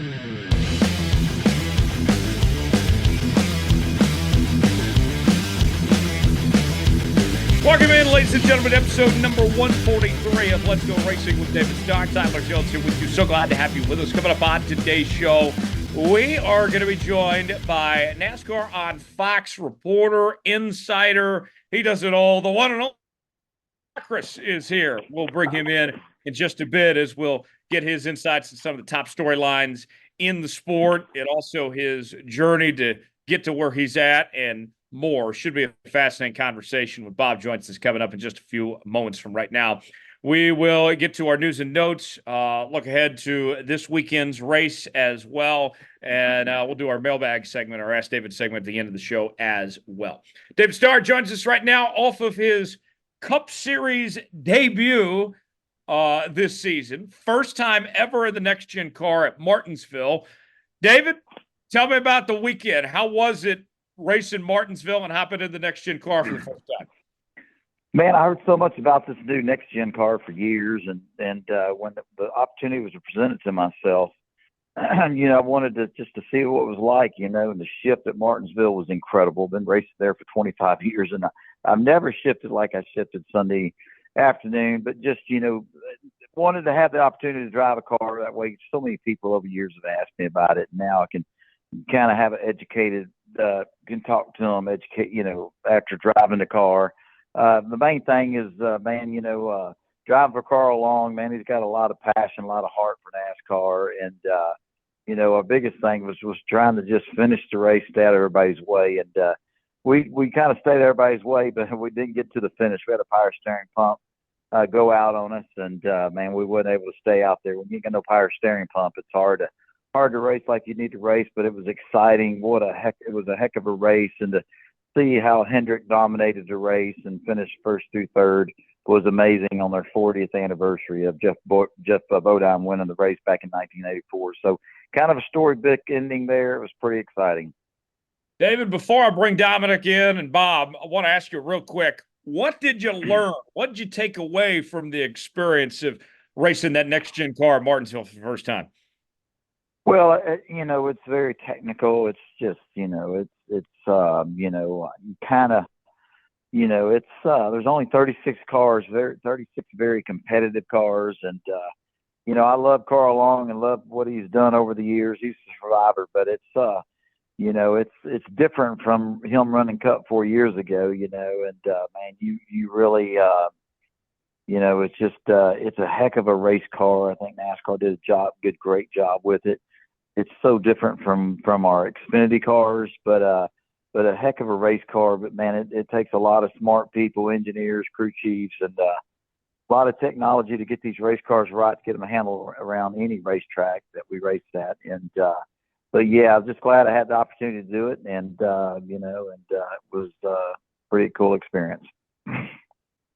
Welcome in, ladies and gentlemen, episode number 143 of Let's Go Racing with David Starr. Tyler Jones here with you. So glad to have you with us. Coming up on today's show, we are going to be joined by NASCAR on Fox reporter, insider. He does it all. The one and only Pockrass is here. We'll bring him in just a bit as we'll get his insights on some of the top storylines in the sport and also his journey to get to where he's at and more. Should be a fascinating conversation with Bob joins us coming up in just a few moments from right now. We will get to our news and notes, look ahead to this weekend's race as well, and we'll do our mailbag segment, our Ask David segment at the end of the show as well. David Starr joins us right now off of his Cup Series debut this season. First time ever in the next-gen car at Martinsville. David, tell me about the weekend. How was it racing Martinsville and hopping in the next-gen car for the first time? Man, I heard so much about this new next-gen car for years, and when the opportunity was presented to myself, I wanted to see what it was like, and the shift at Martinsville was incredible. Been racing there for 25 years, and I've never shifted like I shifted Sunday afternoon, but just, wanted to have the opportunity to drive a car that way. So many people over the years have asked me about it, and now I can kind of have it educated, can talk to them, educate, after driving the car. The main thing is, driving for Carl Long, man, he's got a lot of passion, a lot of heart for NASCAR. And, our biggest thing was trying to just finish the race, stay out of everybody's way. And we kind of stayed everybody's way, but we didn't get to the finish. We had a power steering pump go out on us. And, man, we weren't able to stay out there. When you got no power steering pump, it's hard to race like you need to race, but it was exciting. It was a heck of a race. And to see how Hendrick dominated the race and finished first through third was amazing on their 40th anniversary of Jeff Bodine winning the race back in 1984. So kind of a storybook ending there. It was pretty exciting. David, before I bring Dominic in and Bob, I want to ask you real quick, what did you learn? What did you take away from the experience of racing that next-gen car at Martinsville for the first time? Well, it's very technical. It's just, it's kind of, there's only 36 cars, 36 very competitive cars. And, I love Carl Long and love what he's done over the years. He's a survivor, but it's different from him running Cup 4 years ago, and, man, you really, it's just, it's a heck of a race car. I think NASCAR did a great job with it. It's so different from our Xfinity cars, but a heck of a race car. But man, it takes a lot of smart people, engineers, crew chiefs, and a lot of technology to get these race cars right, to get them a handle around any racetrack that we raced at. And but yeah, I'm just glad I had the opportunity to do it, and it was a pretty cool experience.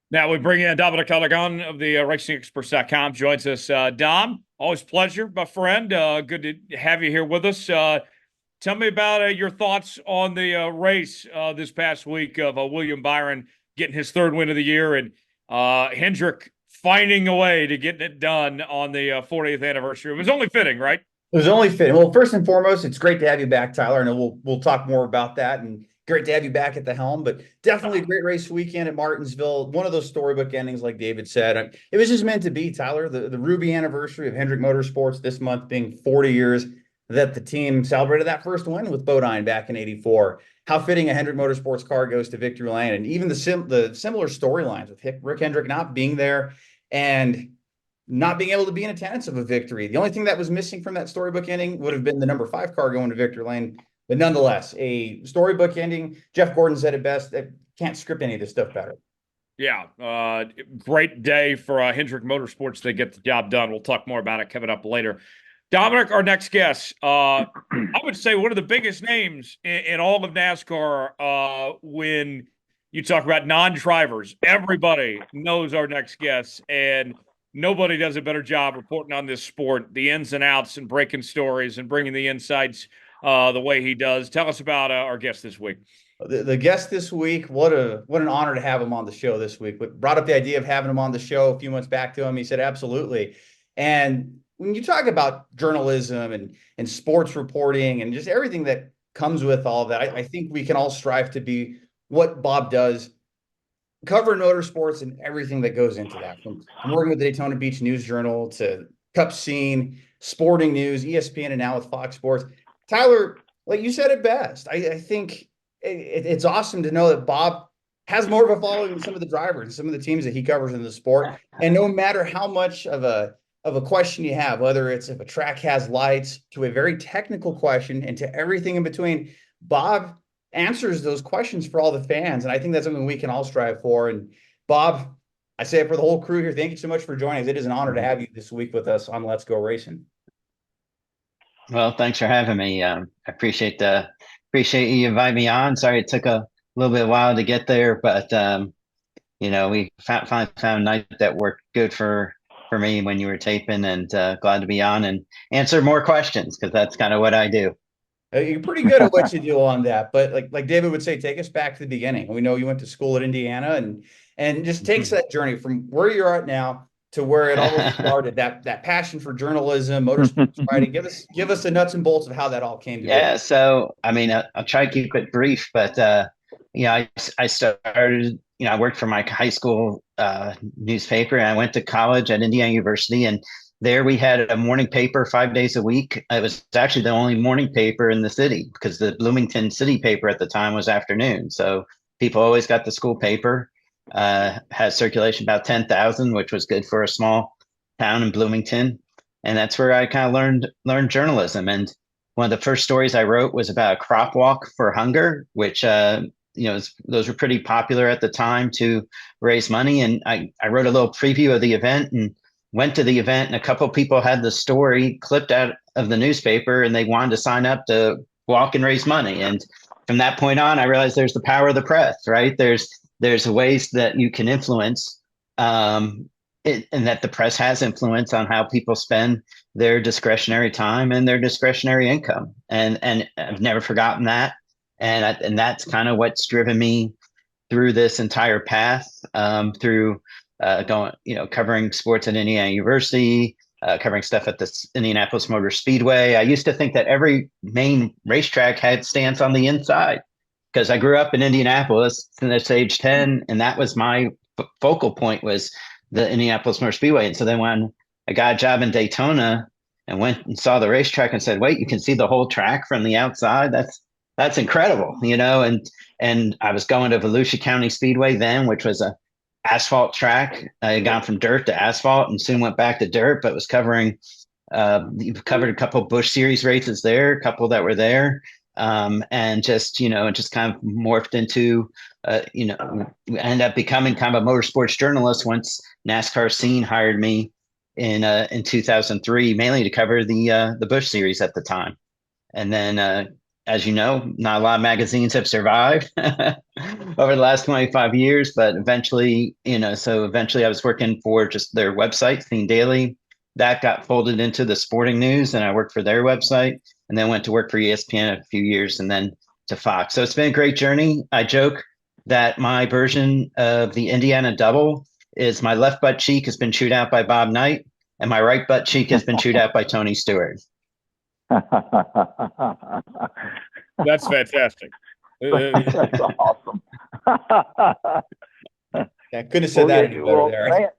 Now we bring in Dominic Aragon of the RacingExperts.com. Joins us. Dom, always pleasure, my friend. Good to have you here with us. Tell me about your thoughts on the race this past week of William Byron getting his third win of the year and Hendrick finding a way to get it done on the 40th anniversary. It was only fitting, right? It was only fitting. Well, first and foremost, it's great to have you back, Tyler. I know we'll talk more about that, and great to have you back at the helm, but definitely a great race weekend at Martinsville. One of those storybook endings, like David said. It was just meant to be, Tyler. The Ruby anniversary of Hendrick Motorsports this month being 40 years that the team celebrated that first win with Bodine back in '84. How fitting a Hendrick Motorsports car goes to victory lane, and even the similar storylines with Rick Hendrick not being there and not being able to be in attendance of a victory. The only thing that was missing from that storybook ending would have been the number 5 car going to victory lane. But nonetheless, a storybook ending. Jeff Gordon said it best. Can't script any of this stuff better. Yeah, great day for Hendrick Motorsports to get the job done. We'll talk more about it coming up later. Dominic, our next guest, I would say one of the biggest names in all of NASCAR when you talk about non-drivers. Everybody knows our next guest, and nobody does a better job reporting on this sport, the ins and outs and breaking stories and bringing the insights the way he does. Tell us about our guest this week. The guest this week, what an honor to have him on the show this week. We brought up the idea of having him on the show a few months back to him. He said, absolutely. And when you talk about journalism and sports reporting and just everything that comes with all of that, I think we can all strive to be what Bob does, covering motorsports and everything that goes into that, from working with the Daytona Beach News Journal to Cup Scene, sporting news, ESPN, and now with Fox Sports. Tyler, like you said it best, I think it's awesome to know that Bob has more of a following than some of the drivers and some of the teams that he covers in the sport. And no matter how much of a question you have, whether it's if a track has lights to a very technical question and to everything in between, Bob answers those questions for all the fans. And I think that's something we can all strive for. And Bob, I say it for the whole crew here, thank you so much for joining us. It is an honor to have you this week with us on Let's Go Racing. Well, thanks for having me. I appreciate you inviting me on. Sorry it took a little bit of a while to get there, but we finally found a night that worked good for me when you were taping, and glad to be on and answer more questions, because that's kind of what I do. You're pretty good at what you do on that, but like David would say, take us back to the beginning. We know you went to school at Indiana, and just takes that journey from where you're at now to where it all started. That passion for journalism, motorsports writing. Give us the nuts and bolts of how that all came to be. Yeah, so I mean, I'll try to keep it brief, but I started. I worked for my high school newspaper, and I went to college at Indiana University, and there we had a morning paper 5 days a week. It was actually the only morning paper in the city, because the Bloomington city paper at the time was afternoon. So people always got the school paper. Had circulation about 10,000, which was good for a small town in Bloomington. And that's where I kind of learned journalism. And one of the first stories I wrote was about a crop walk for hunger, which those were pretty popular at the time to raise money. And I wrote a little preview of the event and went to the event, and a couple of people had the story clipped out of the newspaper, and they wanted to sign up to walk and raise money. And from that point on, I realized there's the power of the press, right? There's ways that you can influence, and that the press has influence on how people spend their discretionary time and their discretionary income. And I've never forgotten that. And that's kind of what's driven me through this entire path, through covering sports at Indiana University, covering stuff at the Indianapolis Motor Speedway. I used to think that every main racetrack had stands on the inside, because I grew up in Indianapolis since age 10, and that was my focal point, was the Indianapolis Motor Speedway. And so then when I got a job in Daytona and went and saw the racetrack and said, wait, you can see the whole track from the outside. That's incredible, and I was going to Volusia County Speedway then, which was a asphalt track. I had gone from dirt to asphalt and soon went back to dirt, but was covered a couple of Busch Series races there, a couple that were there. And just kind of morphed into, ended up becoming kind of a motorsports journalist once NASCAR Scene hired me in 2003, mainly to cover the Busch Series at the time. And then, as you know, not a lot of magazines have survived over the last 25 years, but eventually I was working for just their website, Scene Daily. That got folded into the Sporting News, and I worked for their website, and then went to work for ESPN a few years, and then to Fox. So it's been a great journey. I joke that my version of the Indiana double is my left butt cheek has been chewed out by Bob Knight, and my right butt cheek has been chewed out by Tony Stewart. That's fantastic. That's awesome. I couldn't have said that any better there.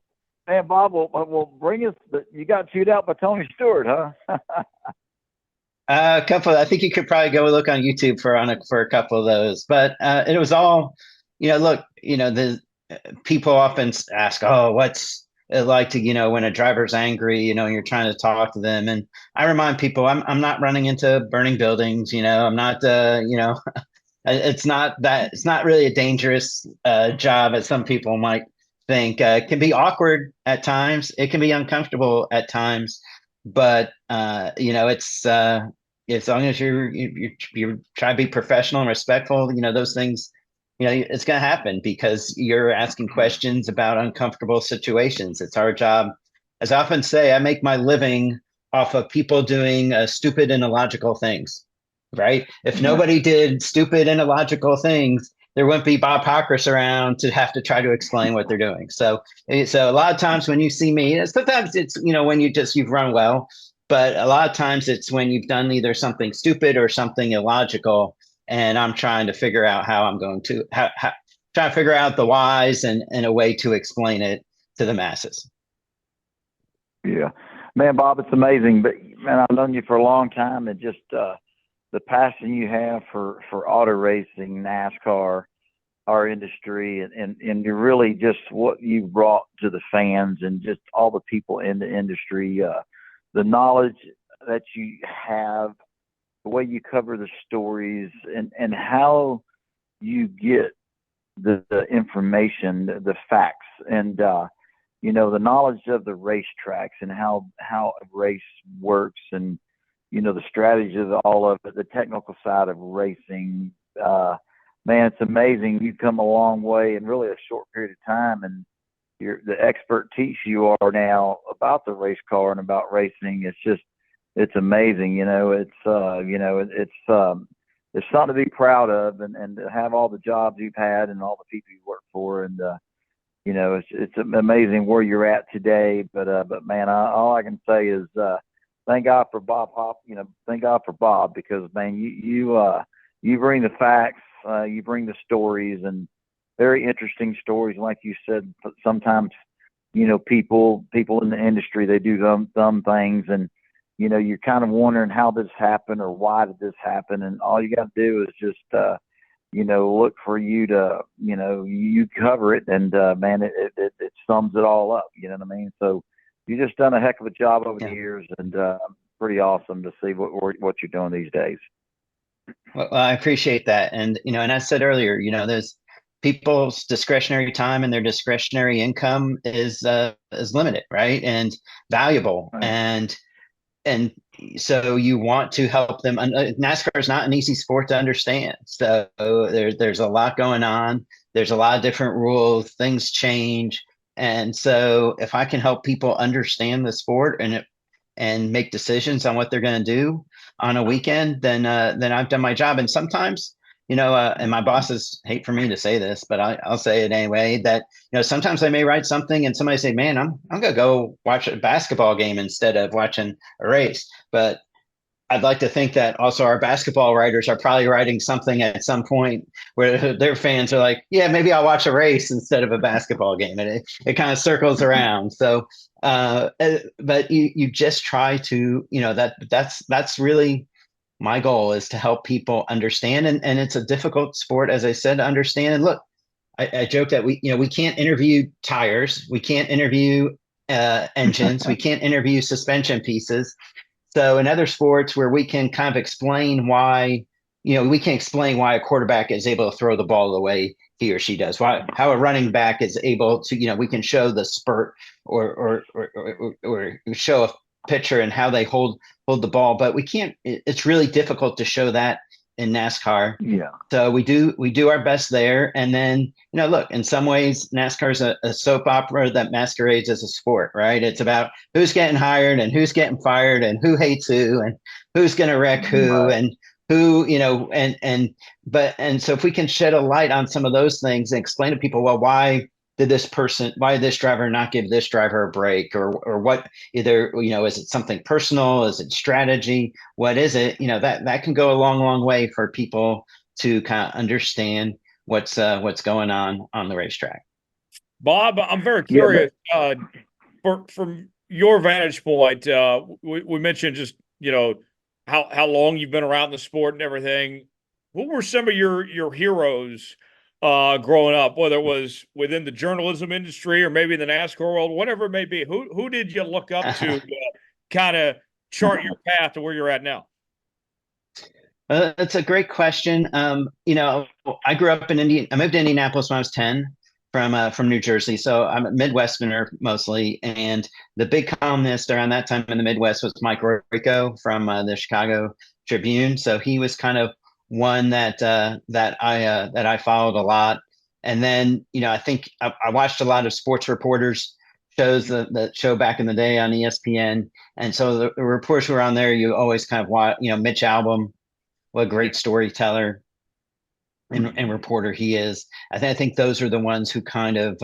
Man, Bob, will bring us. You got chewed out by Tony Stewart, huh? A couple. I think you could probably go look on YouTube for a couple of those. But it was all, the people often ask, "Oh, what's it like to, when a driver's angry, you're trying to talk to them." And I remind people, I'm not running into burning buildings. I'm not, it's not really a dangerous job as some people might think. It can be awkward at times. It can be uncomfortable at times, but it's as long as you try to be professional and respectful, those things, it's going to happen, because you're asking questions about uncomfortable situations. It's our job. As I often say, I make my living off of people doing stupid and illogical things, right? If nobody did stupid and illogical things, there wouldn't be Bob Pockrass around to have to try to explain what they're doing. So a lot of times when you see me, sometimes it's, when you've run well, but a lot of times it's when you've done either something stupid or something illogical, and I'm trying to figure out how I'm going to try to figure out the whys and a way to explain it to the masses. Yeah, man, Bob, it's amazing. But man, I've known you for a long time, and just the passion you have for auto racing, NASCAR, our industry, and you're really just what you brought to the fans and just all the people in the industry. The knowledge that you have, the way you cover the stories, and how you get the information, the facts, and the knowledge of the racetracks and how a race works, and the strategy of all of it, the technical side of racing. Man, it's amazing. You've come a long way in really a short period of time, and you're the expert teach you are now about the race car and about racing. It's amazing. It's something to be proud of, and to have all the jobs you've had and all the people you work for, and it's amazing where you're at today. But man, all I can say is thank God for Bob thank God for Bob, because man, you bring the facts, you bring the stories, and very interesting stories. Like you said, sometimes people in the industry, they do dumb things, and you're kind of wondering how this happened or why did this happen, and all you got to do is just look for you to you cover it, and man, it sums it all up. You know what I mean? So you just done a heck of a job over the years, and pretty awesome to see what you're doing these days. Well, I appreciate that. And, and I said earlier, there's people's discretionary time and their discretionary income is limited, right? And valuable. Right. And so you want to help them. NASCAR is not an easy sport to understand. So there's a lot going on. There's a lot of different rules, things change. And so if I can help people understand the sport and make decisions on what they're going to do on a weekend, then I've done my job. And sometimes, and my bosses hate for me to say this, but I'll say it anyway, that, sometimes I may write something and somebody say, man, I'm going to go watch a basketball game instead of watching a race. But I'd like to think that also our basketball writers are probably writing something at some point where their fans are like, yeah, maybe I'll watch a race instead of a basketball game. And it kind of circles around. So, but you just try to, that's really my goal, is to help people understand. And it's a difficult sport, as I said, to understand. And look, I joke that we can't interview tires. We can't interview engines. We can't interview suspension pieces. So in other sports where we can kind of explain why, we can explain why a quarterback is able to throw the ball the way he or she does, how a running back is able to, we can show the spurt or show a pitcher and how they hold the ball, but we can't, it's really difficult to show that in NASCAR. Yeah. So we do our best there. And then, look, in some ways, NASCAR is a soap opera that masquerades as a sport, right? It's about who's getting hired and who's getting fired and who hates who and who's going to wreck who, right, and who, and so if we can shed a light on some of those things and explain to people, well, why did this driver not give this driver a break, or what, either, is it something personal? Is it strategy? What is it? That can go a long, long way for people to kind of understand what's going on the racetrack. Bob, I'm very curious, from your vantage point, we mentioned just, how long you've been around the sport and everything. What were some of your heroes growing up, whether it was within the journalism industry or maybe the NASCAR world, whatever it may be? Who did you look up to kind of chart your path to where you're at now? That's a great question. I grew up in I moved to Indianapolis when I was 10 from New Jersey. So I'm a Midwesterner mostly. And the big columnist around that time in the Midwest was Mike Rico from the Chicago Tribune. So he was kind of one that I followed a lot. And then, I think I watched a lot of sports reporters shows, the show back in the day on ESPN. And so the reporters who were on there, you always kind of watch, Mitch Albom, what a great storyteller. and reporter he is. I think those are the ones who kind of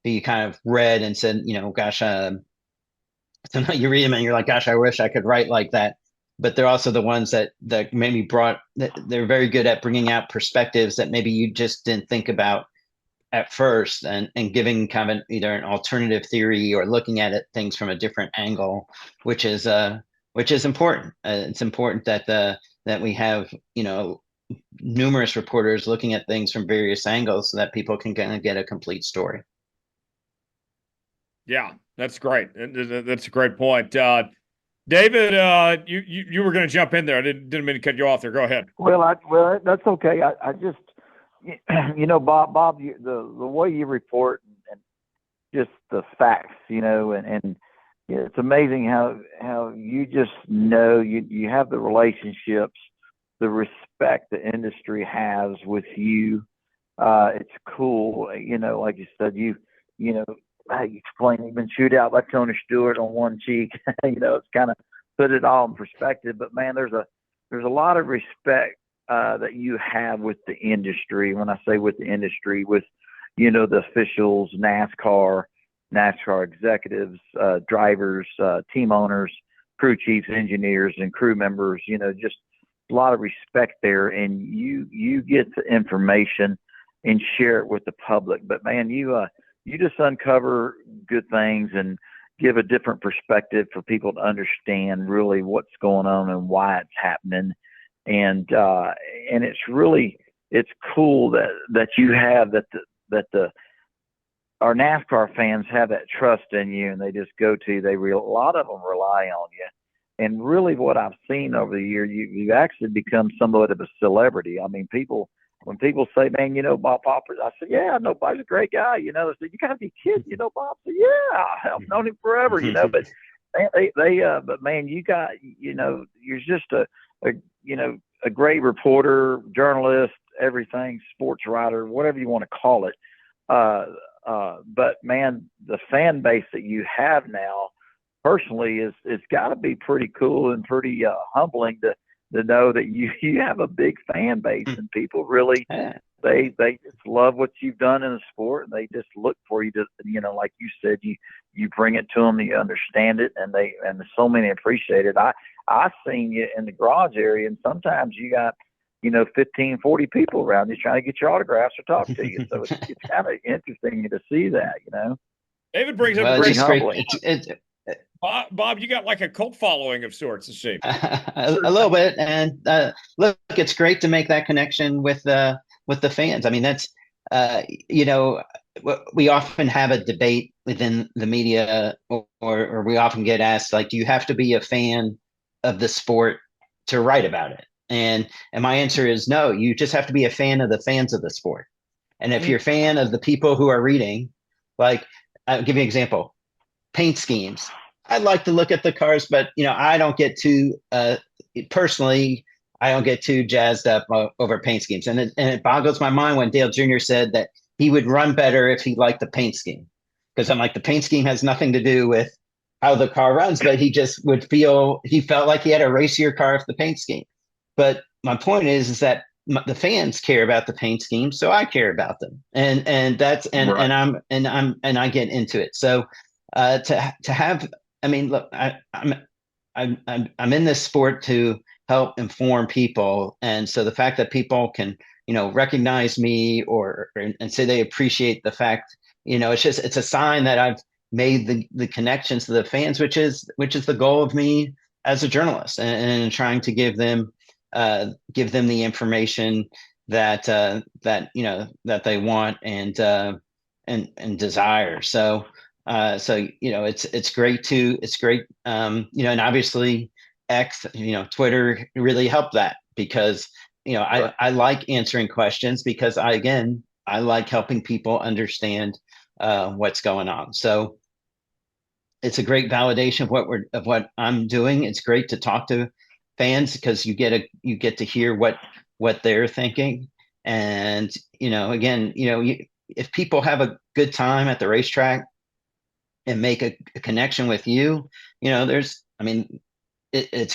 you kind of read and said, gosh, so now you read them and you're like, gosh, I wish I could write like that. But they're also the ones that maybe they're very good at bringing out perspectives that maybe you just didn't think about at first, and giving kind of either an alternative theory or looking at things from a different angle, which is important. It's important that we have, numerous reporters looking at things from various angles so that people can kind of get a complete story. Yeah, that's great. That's a great point. David, you were going to jump in there. I didn't mean to cut you off there. Go ahead. Well, that's okay. I just, Bob, the way you report and just the facts, and it's amazing how you just you have the relationships, the respect the industry has with you. It's cool, like you said, you explain even shootout like Tony Stewart on one cheek. It's kind of put it all in perspective. But man, there's a lot of respect that you have with the industry. When I say with the industry, with the officials, NASCAR executives, drivers, team owners, crew chiefs, engineers, and crew members. Just a lot of respect there, and you get the information and share it with the public. But man, you just uncover good things and give a different perspective for people to understand really what's going on and why it's happening. And it's cool that you have our NASCAR fans have that trust in you, and they just go to, a lot of them rely on you. And really what I've seen over the year, you've actually become somewhat of a celebrity. I mean, when people say, man, Bob Pockrass, I said, yeah, I know Bob's a great guy. They said, you gotta be kidding, Bob. I said, yeah, I've known him forever, but but man, you got, you're just a great reporter, journalist, everything, sports writer, whatever you want to call it. But man, the fan base that you have now, personally, it's got to be pretty cool and pretty humbling to know that you have a big fan base, and people really they just love what you've done in the sport, and they just look for you to, like you said, you bring it to them, you understand it, and so many appreciate it. I seen you in the garage area, and sometimes you got 15, 40 people around you trying to get your autographs or talk to you. So it's kind of interesting to see that, David brings up it's great. Great. Bob, you got like a cult following of sorts, it seems. A little bit, and look, it's great to make that connection with the fans. I mean, that's we often have a debate within the media, or we often get asked, like, do you have to be a fan of the sport to write about it? And my answer is no. You just have to be a fan of the fans of the sport. And if you're a fan of the people who are reading, like, I'll give you an example: paint schemes. I like to look at the cars, but I don't get too personally. I don't get too jazzed up over paint schemes, and it boggles my mind when Dale Jr. said that he would run better if he liked the paint scheme, because I'm like, the paint scheme has nothing to do with how the car runs, but he just he felt like he had a racier car with the paint scheme. But my point is that the fans care about the paint scheme, so I care about them, and that's and right. and I get into it. So to have. I mean, look, I'm in this sport to help inform people, and so the fact that people can, recognize me and say they appreciate the fact, it's a sign that I've made the connections to the fans, which is the goal of me as a journalist, and trying to give them the information that they want and desire. So. It's great. And obviously X, Twitter really helped that, because, I like answering questions, because I like helping people understand what's going on. So it's a great validation of what I'm doing. It's great to talk to fans, because you get to hear what they're thinking. And, if people have a good time at the racetrack and make a connection with you, it's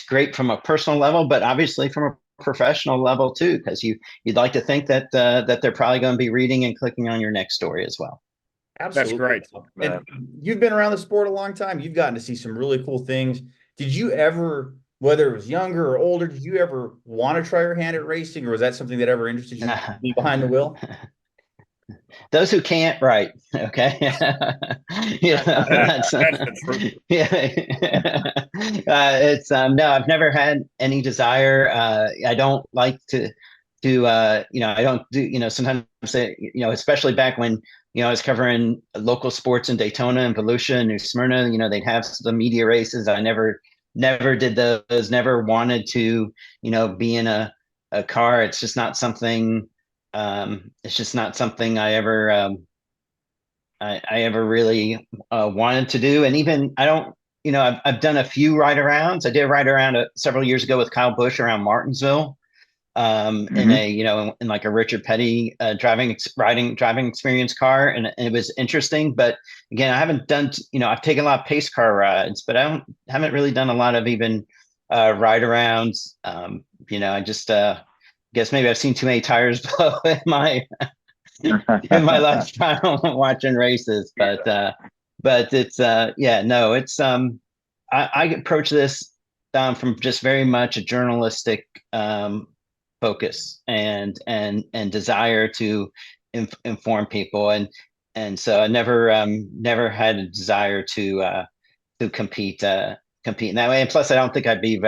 great from a personal level, but obviously from a professional level too, because you'd like to think that that they're probably going to be reading and clicking on your next story as well. Absolutely. That's great. And you've been around the sport a long time. You've gotten to see some really cool things. Did you ever, whether it was younger or older, did you ever want to try your hand at racing, or was that something that ever interested you to be behind the wheel? Those who can't, right? Okay, That's the truth. Yeah, it's no, I've never had any desire. I don't like to I don't do, sometimes especially back when I was covering local sports in Daytona and Volusia and New Smyrna. They'd have the media races. I never did those. Never wanted to be in a car. It's just not something. It's just not something I ever I ever really wanted to do. And even I don't, I've done a few ride arounds. I did a ride around several years ago with Kyle Busch around Martinsville, in a in like a Richard Petty driving experience car, and it was interesting. But again, I haven't done I've taken a lot of pace car rides, but I haven't really done a lot of even ride arounds. I just guess maybe I've seen too many tires blow in my lifetime watching races. But it's no, it's I approach this from just very much a journalistic focus and desire to inform people, and so I never had a desire to compete in that way. And plus, I don't think I'd be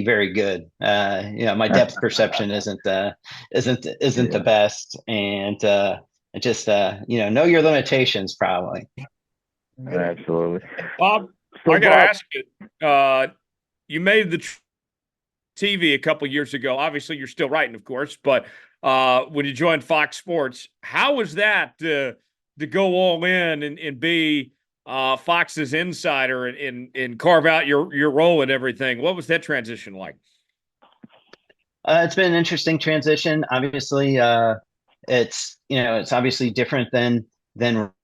very good. My depth perception isn't the best, and just know your limitations probably. Absolutely. Bob, So I got to Bob, ask you, you made the TV a couple years ago. Obviously, you're still writing, of course, but when you joined Fox Sports, how was that to go all in and be Fox's insider and carve out your role and everything? What was that transition like? It's been an interesting transition. Obviously, it's obviously different than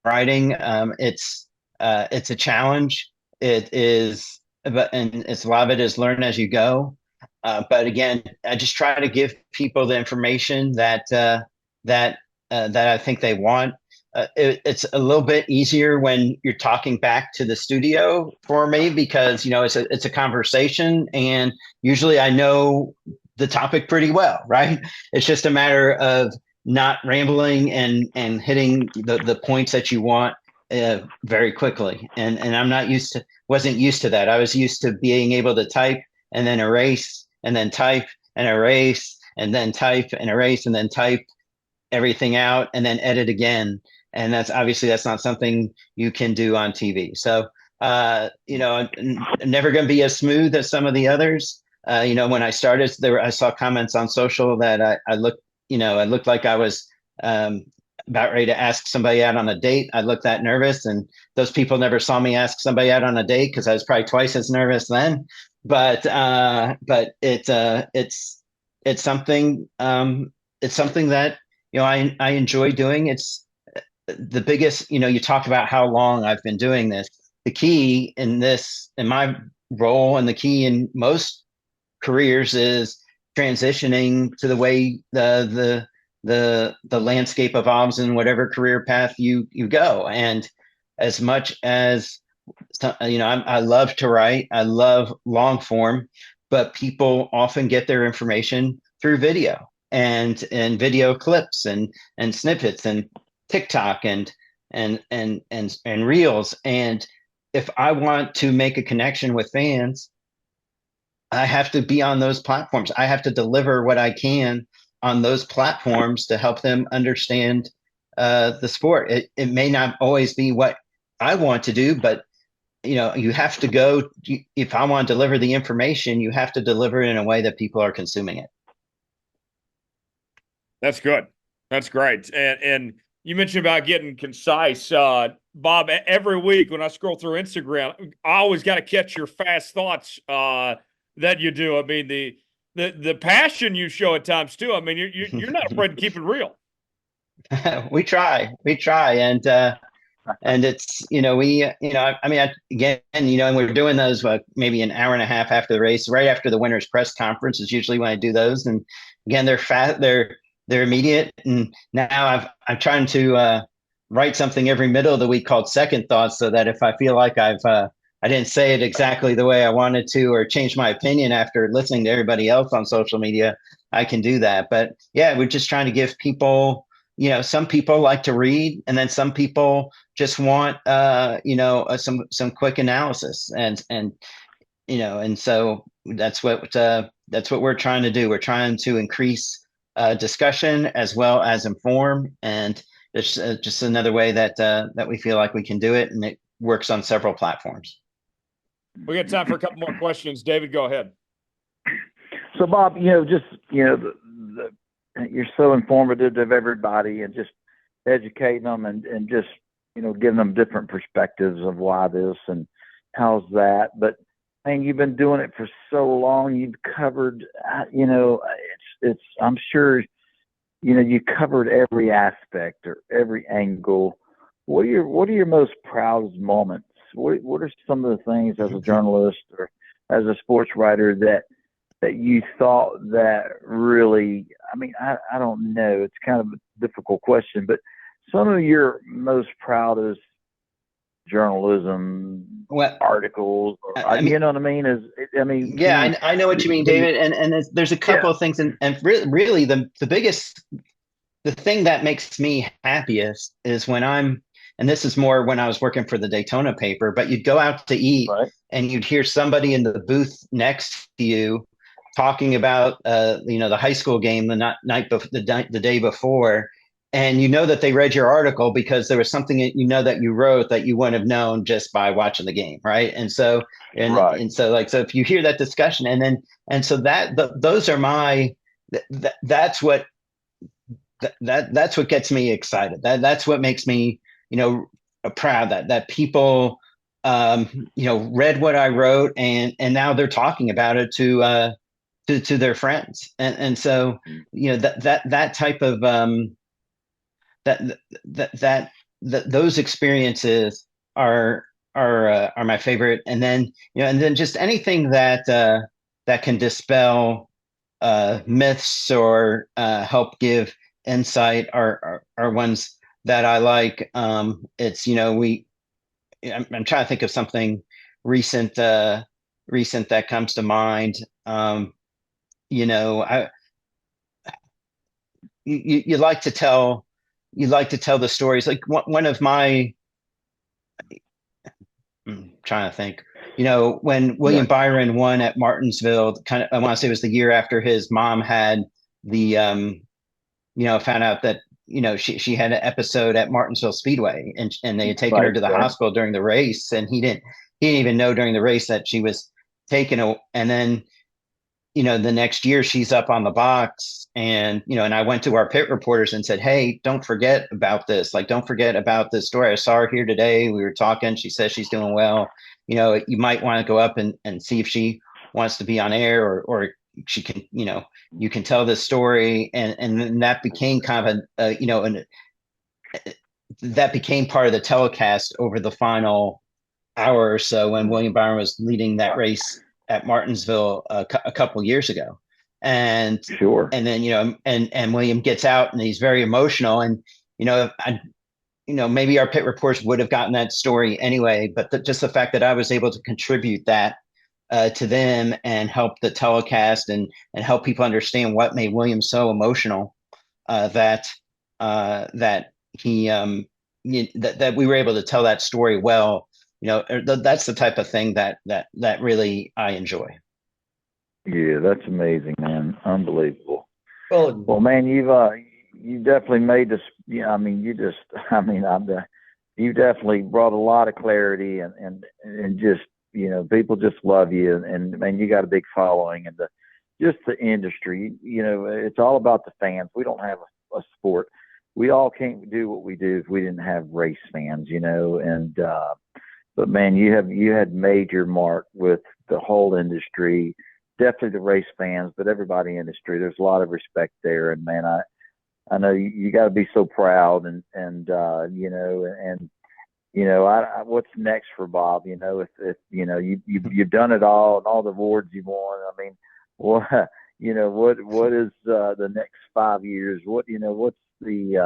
writing. It's a challenge. It is, and it's a lot of it is learn as you go. But again, I just try to give people the information that I think they want. It's a little bit easier when you're talking back to the studio for me, because it's a conversation, and usually I know the topic pretty well, right? It's just a matter of not rambling and hitting the points that you want very quickly. And I'm wasn't used to that. I was used to being able to type and then erase and then type and erase and then type and erase and then type everything out and then edit again. And that's not something you can do on TV. So, I'm never going to be as smooth as some of the others. When I started, I saw comments on social that I looked like I was about ready to ask somebody out on a date. I looked that nervous, and those people never saw me ask somebody out on a date because I was probably twice as nervous then. But it's something that I enjoy doing. It's the biggest. You talk about how long I've been doing this. The key in my role, and the key in most careers, is transitioning to the way the landscape evolves in whatever career path you go. And as much as I love to write, I love long form, but people often get their information through video and video clips and snippets and TikTok and reels. And if I want to make a connection with fans, I have to be on those platforms. I have to deliver what I can on those platforms to help them understand the sport. It may not always be what I want to do, but you have to go. If I want to deliver the information, you have to deliver it in a way that people are consuming it. That's good. That's great. And you mentioned about getting concise. Bob, every week when I scroll through Instagram, I always got to catch your fast thoughts that you do. I mean, the passion you show at times too. I mean, you're not afraid to keep it real. We try, and And it's, again, and we're doing those maybe an hour and a half after the race, right after the winner's press conference is usually when I do those. And again, they're immediate. And now I'm trying to write something every middle of the week called Second Thoughts, so that if I feel like I didn't say it exactly the way I wanted to, or change my opinion after listening to everybody else on social media, I can do that. But yeah, we're just trying to give people, some people like to read, and then some people just want some quick analysis, and so that's what we're trying to do. We're trying to increase discussion as well as inform, and it's just another way that we feel like we can do it, and it works on several platforms. We got time for a couple more questions. David, go ahead. So, Bob, you're so informative of everybody, and just educating them, and just, giving them different perspectives of why this and how's that. But, man, you've been doing it for so long. You've covered, I'm sure, you covered every aspect or every angle. What are your most proudest moments? What are some of the things as a journalist or as a sports writer that you thought that really, I don't know, it's kind of a difficult question, but some of your most proudest journalism articles, you know what I mean? Yeah, I know what you mean, David. And there's a couple of things, and really the thing that makes me happiest is and this is more when I was working for the Daytona paper, but you'd go out to eat, right, and you'd hear somebody in the booth next to you talking about, the high school game the day before. And that they read your article because there was something that you wrote that you wouldn't have known just by watching the game, right? And so so if you hear that discussion, so those are that's what gets me excited. That's what makes me proud that people read what I wrote, and now they're talking about it to their friends, and so that type of those experiences are my favorite. And then just anything that can dispel myths or help give insight are ones that I like. It's I'm trying to think of something recent that comes to mind. You like to tell the stories. Like one of my, I'm trying to think, when William Byron won at Martinsville, I want to say it was the year after his mom had the, found out that, she had an episode at Martinsville Speedway, and they had taken her to the hospital during the race. And he didn't even know during the race that she was taken. And then, the next year she's up on the box, and I went to our pit reporters and said, "Hey, don't forget about this. Like, don't forget about this story. I saw her here today. We were talking. She says she's doing well. You might want to go up and see if she wants to be on air, or she can, you can tell this story." And then that became kind of that became part of the telecast over the final hour or so when William Byron was leading that race at Martinsville a couple years ago. And sure. And then, and William gets out and he's very emotional, and, maybe our pit reports would have gotten that story anyway, but just the fact that I was able to contribute that to them and help the telecast and help people understand what made William so emotional, that he, that we were able to tell that story well. That's the type of thing that really I enjoy. Yeah, that's amazing, man. Unbelievable. Well, man, you definitely made this. Yeah, you definitely brought a lot of clarity, and just, people just love you, and man, you got a big following, and just the industry. It's all about the fans. We don't have a sport. We all can't do what we do if we didn't have race fans, and but man, you had major mark with the whole industry, definitely the race fans, but everybody in the industry. There's a lot of respect there, and man, I know you got to be so proud, and what's next for Bob? If you've done it all and all the awards you've won. I mean, what what is the next 5 years? What's the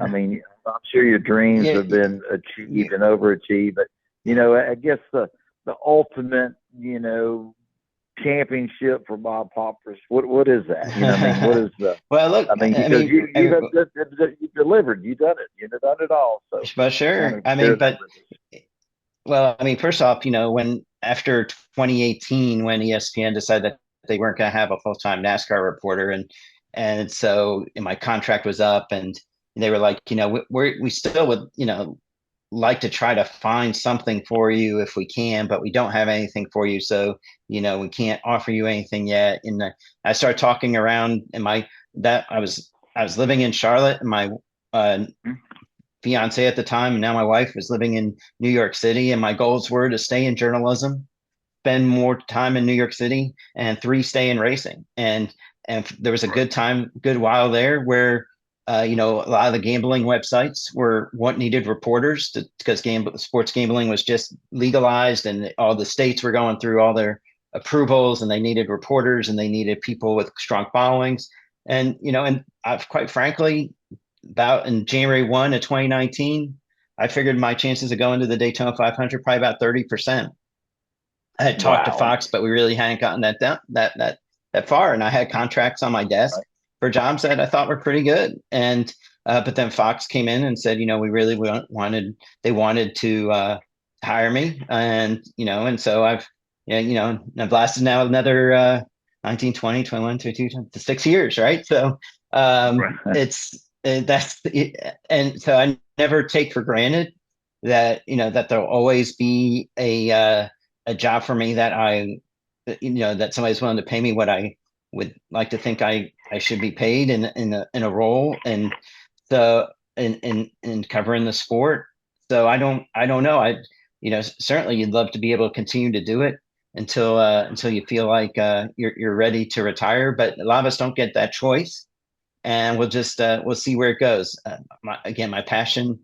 I mean, I'm sure your dreams Yeah, have been achieved and overachieved, but I guess the ultimate championship for Bob Pockrass. What is that? I mean, what is the? well, look, I mean, I because mean, you've delivered, you've done it, done it all. So but kind sure. of I share mean, that but with us. well, I mean, first off, when after 2018, when ESPN decided that they weren't going to have a full-time NASCAR reporter, and so my contract was up, and they were like, we still would, like to try to find something for you if we can, but we don't have anything for you, so we can't offer you anything yet. And I started talking around, and I was living in Charlotte, and my fiance at the time, and now my wife, was living in New York City, and my goals were to stay in journalism, spend more time in New York City, and 3, stay in racing. And there was a good while there where a lot of the gambling websites were what needed reporters because sports gambling was just legalized, and all the states were going through all their approvals, and they needed reporters, and they needed people with strong followings. And I've, quite frankly, about in January 1 of 2019, I figured my chances of going to the Daytona 500 probably about 30%. I had talked to Wow. Fox, but we really hadn't gotten that far. And I had contracts on my desk Right. for jobs that I thought were pretty good. And but then Fox came in and said, we really wanted to hire me, and so I've lasted now another 19, 20, 21, 22, 6 years, right? So Right. and so I never take for granted that that there'll always be a job for me that somebody's willing to pay me what I would like to think I should be paid in a role, and so in covering the sport. So I don't know. Certainly you'd love to be able to continue to do it until you feel like you're ready to retire, but a lot of us don't get that choice, and we'll see where it goes. My passion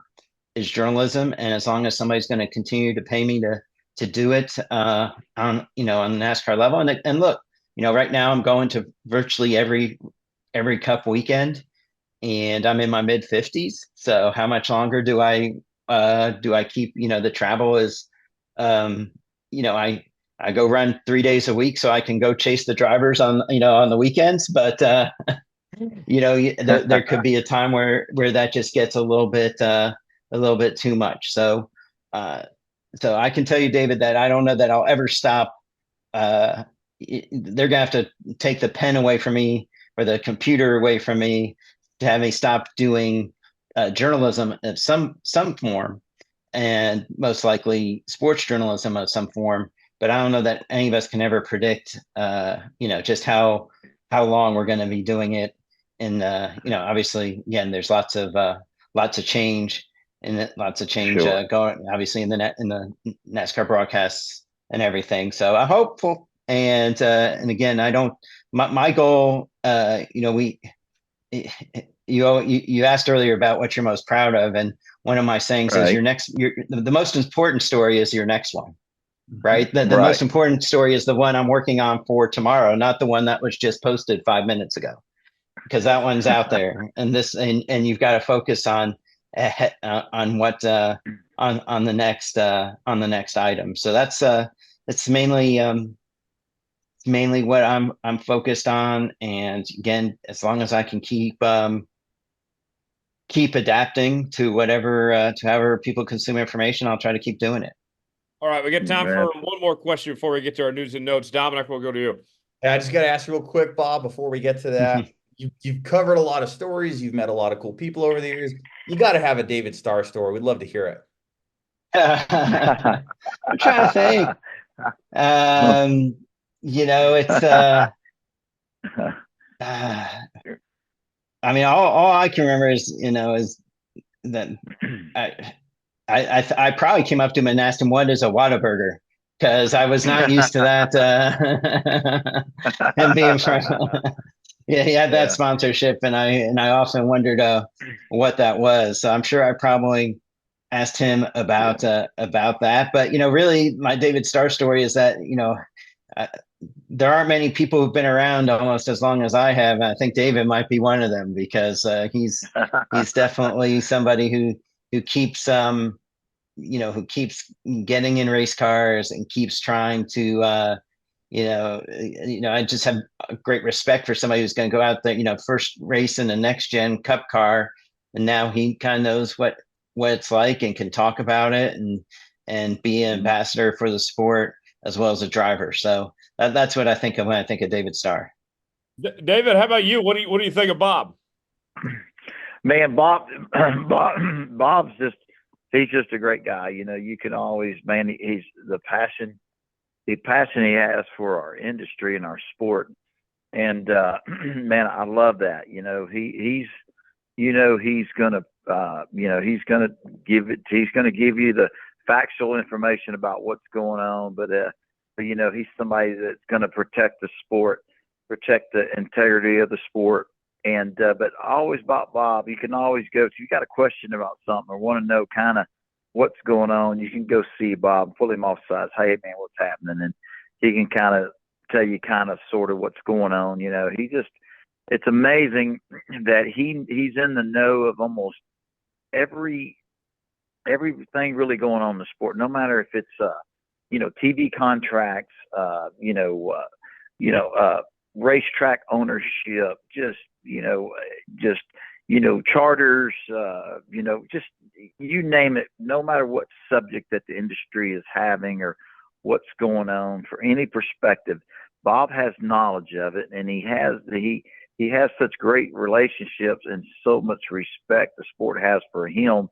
is journalism, and as long as somebody's going to continue to pay me to do it on the NASCAR level, and look, right now I'm going to virtually every Cup weekend, and I'm in my mid 50s. So how much longer do I keep? The travel is, I go run 3 days a week so I can go chase the drivers on the weekends, but there could be a time where that just gets a little bit too much. So I can tell you, David, that I don't know that I'll ever stop. They're gonna have to take the pen away from me or the computer away from me to have me stop doing journalism of some form, and most likely sports journalism of some form. But I don't know that any of us can ever predict, just how long we're going to be doing it. And obviously, again, there's lots of change and lots of change Sure. going, obviously, in the NASCAR broadcasts and everything. So I'm hopeful. And again, I don't. My goal, you asked earlier about what you're most proud of, and one of my sayings is Right. the most important story is your next one, right? The Right. most important story is the one I'm working on for tomorrow, not the one that was just posted 5 minutes ago, because that one's out there, and you've got to focus on what on the next item. So that's mainly what I'm focused on. And again, as long as I can keep adapting to to however people consume information, I'll try to keep doing it. All right, we got time Yeah. for one more question before we get to our news and notes. Dominic, we'll go to you. I just got to ask real quick, Bob, before we get to that. You've covered a lot of stories. You've met a lot of cool people over the years. You got to have a David Starr story. We'd love to hear it. I'm trying to think. It's I mean, all I can remember is that I probably came up to him and asked him what is a Whataburger, because I was not used to that. Him being from yeah, he had that Yeah. sponsorship, and I often wondered what that was. So I'm sure I probably asked him about that. But really, my David Starr story is that uh, there aren't many people who've been around almost as long as I have. I think David might be one of them because he's definitely somebody who keeps who keeps getting in race cars and keeps trying to I just have a great respect for somebody who's going to go out there, first race in a next gen cup car, and now he kind of knows what it's like and can talk about it and be an ambassador for the sport as well as a driver. So that's what I think of when I think of David Starr. David, how about you? What do you think of Bob? Man, Bob's he's just a great guy. You can always, man, he's the passion he has for our industry and our sport. And, man, I love that. He's going to give you the factual information about what's going on. But he's somebody that's going to protect the sport, protect the integrity of the sport. And, but always about Bob, you can always go, if you got a question about something or want to know kind of what's going on, you can go see Bob, pull him off sides. Hey man, what's happening? And he can kind of tell you kind of sort of what's going on. It's amazing that he's in the know of almost everything really going on in the sport, no matter if it's, TV contracts, racetrack ownership, charters, just you name it, no matter what subject that the industry is having or what's going on for any perspective, Bob has knowledge of it, and he has such great relationships and so much respect the sport has for him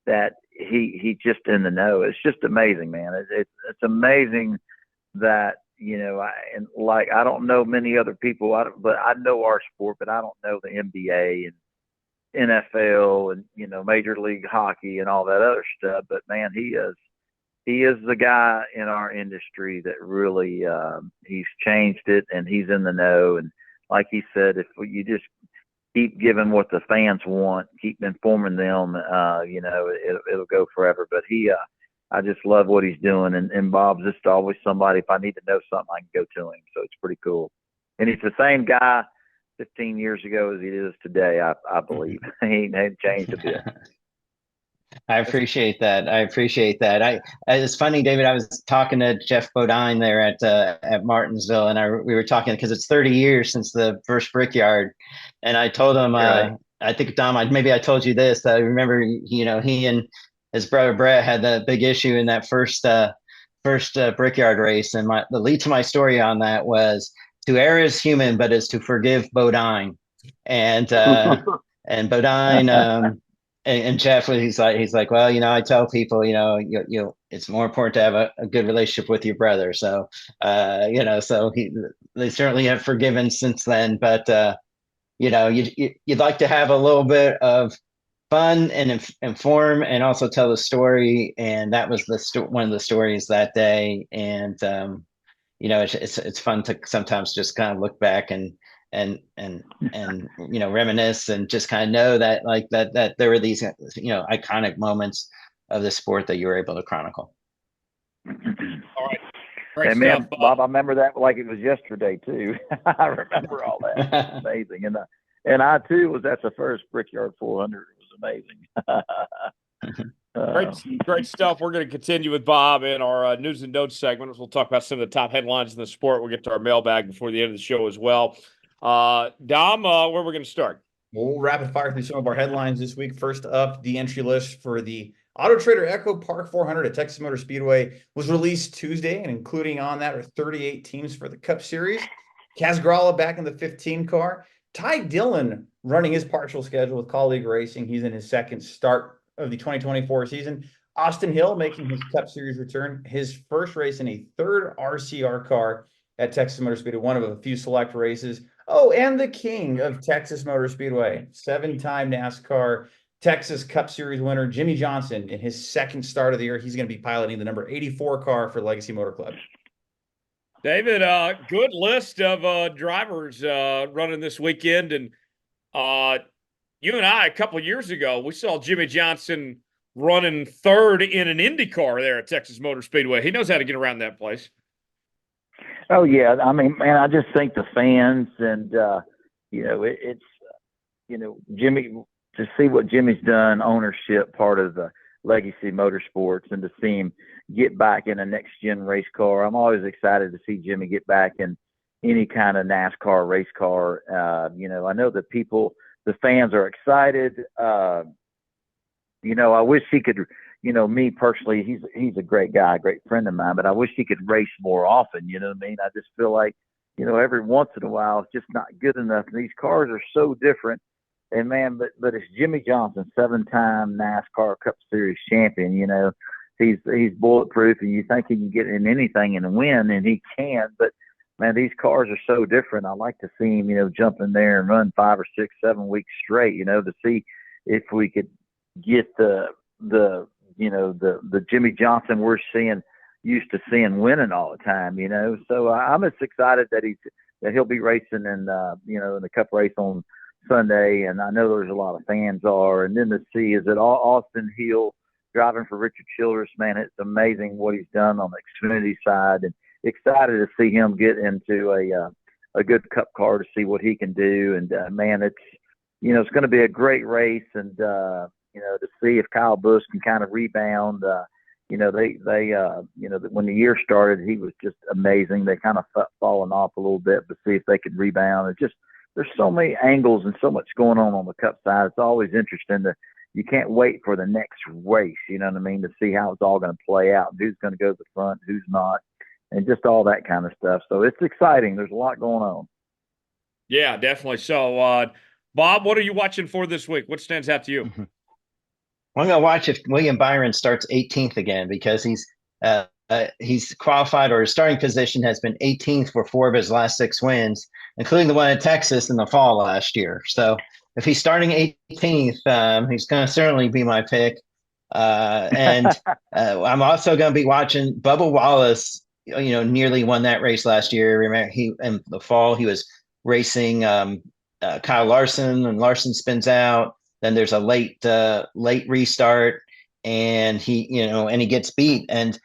that he just in the know. It's just amazing, man. It's amazing that, I don't know many other people, but I know our sport, but I don't know the NBA and NFL and, Major League Hockey and all that other stuff. But man, he is the guy in our industry that really, he's changed it, and he's in the know. And like he said, if you just keep giving what the fans want, keep informing them, it'll go forever. But I just love what he's doing. And Bob's just always somebody, if I need to know something, I can go to him. So it's pretty cool. And he's the same guy 15 years ago as he is today, I believe. He ain't changed a bit. I appreciate that. It's funny, David, I was talking to Jeff Bodine there at Martinsville, and we were talking because it's 30 years since the first Brickyard. And I told him, Right. I think, Dom, maybe I told you this. I remember, he and his brother Brett had that big issue in that first Brickyard race. And the lead to my story on that was, to err is human, but is to forgive Bodine. And Bodine, and Jeff, he's like, well, I tell people, it's more important to have a good relationship with your brother. So, so they certainly have forgiven since then. But you'd like to have a little bit of fun and inform and also tell the story. And that was one of the stories that day. And it's fun to sometimes just kind of look back and reminisce and just kind of know that that there were these iconic moments of the sport that you were able to chronicle. All right. Great and man, stuff, Bob, I remember that like it was yesterday too. I remember all that. It was amazing. And I too was at the first Brickyard 400. It was amazing. Great stuff. We're going to continue with Bob in our news and notes segment. We'll talk about some of the top headlines in the sport. We'll get to our mailbag before the end of the show as well. Dom, where we're going to start? We'll rapid fire through some of our headlines this week. First up, the entry list for the Auto Trader Echo Park 400 at Texas Motor Speedway was released Tuesday, and including on that are 38 teams for the Cup Series. Kaz Grala back in the 15 car. Ty Dillon running his partial schedule with Colleague Racing. He's in his second start of the 2024 season. Austin Hill making his Cup Series return, his first race in a third RCR car at Texas Motor Speedway, one of a few select races. Oh, and the king of Texas Motor Speedway, 7-time NASCAR Texas Cup Series winner, Jimmy Johnson, in his second start of the year. He's going to be piloting the number 84 car for Legacy Motor Club. David, good list of drivers running this weekend. And you and I, a couple of years ago, we saw Jimmy Johnson running third in an Indy car there at Texas Motor Speedway. He knows how to get around that place. Oh yeah, I mean, man, I just think the fans and it's Jimmy, to see what Jimmy's done, ownership part of the Legacy Motorsports, and to see him get back in a next gen race car. I'm always excited to see Jimmy get back in any kind of NASCAR race car. I know that the fans are excited. I wish he could. Me personally, he's a great guy, a great friend of mine, but I wish he could race more often. You know what I mean? I just feel like, every once in a while it's just not good enough. And these cars are so different. And man, but it's Jimmy Johnson, 7-time NASCAR Cup Series champion. He's bulletproof, and you think he can get in anything and win, and he can. But man, these cars are so different. I like to see him, jump in there and run 5 or 6, 7 weeks straight. To see if we could get the Jimmy Johnson we're used to seeing winning all the time. So I'm as excited that he'll be racing in the Cup race on Sunday, and I know there's a lot of fans are. And then to see is it Austin Hill driving for Richard Childress, man, it's amazing what he's done on the Xfinity side, and excited to see him get into a good Cup car to see what he can do. And man, it's going to be a great race, and to see if Kyle Busch can kind of rebound. When the year started, he was just amazing. They kind of fallen off a little bit, but see if they could rebound. It just, there's so many angles and so much going on the Cup side. It's always interesting you can't wait for the next race, you know what I mean, to see how it's all going to play out, who's going to go to the front, who's not, and just all that kind of stuff. So it's exciting. There's a lot going on. Yeah, definitely. So, Bob, what are you watching for this week? What stands out to you? Mm-hmm. I'm going to watch if William Byron starts 18th again, because he's qualified, or his starting position has been 18th for 4 of his last 6 wins, including the one at Texas in the fall last year. So if he's starting 18th, he's going to certainly be my pick. And I'm also going to be watching Bubba Wallace. Nearly won that race last year. Remember, in the fall he was racing Kyle Larson, and Larson spins out. Then there's a late restart, and he gets beat. And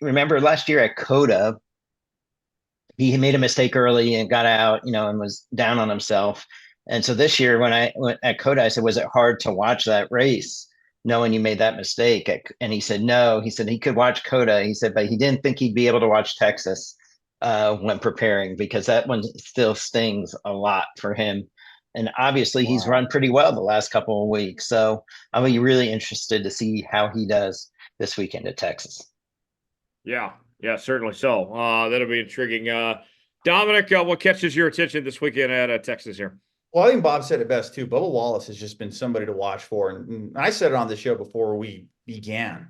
remember last year at Coda, he made a mistake early and got out, and was down on himself. And so this year, when I went at Coda, I said, was it hard to watch that race knowing you made that mistake? And he said, no. He said he could watch Coda. He said, but he didn't think he'd be able to watch Texas when preparing, because that one still stings a lot for him. And obviously he's run pretty well the last couple of weeks. So I'll be really interested to see how he does this weekend at Texas. Yeah, certainly so. That'll be intriguing. Dominic, what catches your attention this weekend at Texas here? Well, I think Bob said it best too. Bubba Wallace has just been somebody to watch for. And I said it on the show before we began.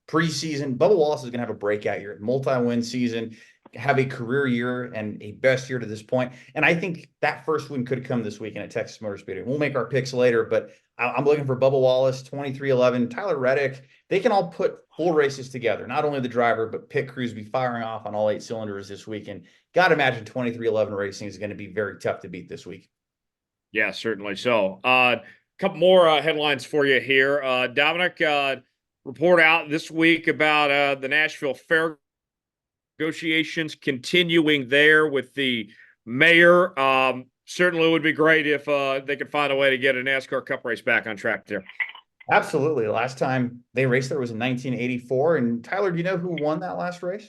Preseason, Bubba Wallace is going to have a breakout year, multi-win season, have a career year and a best year to this point. And I think that first win could come this weekend at Texas Motor Speedway. We'll make our picks later, but I'm looking for Bubba Wallace, 23-11, Tyler Reddick. They can all put full races together. Not only the driver, but pit crews be firing off on all 8 cylinders this weekend. Got to imagine 23-11 racing is going to be very tough to beat this week. Yeah, certainly so. A couple more headlines for you here. Dominic, report out this week about the Nashville Fair negotiations continuing there with the mayor. Certainly would be great if they could find a way to get a NASCAR Cup race back on track there. Absolutely. Last time they raced there was in 1984. And Tyler, do you know who won that last race?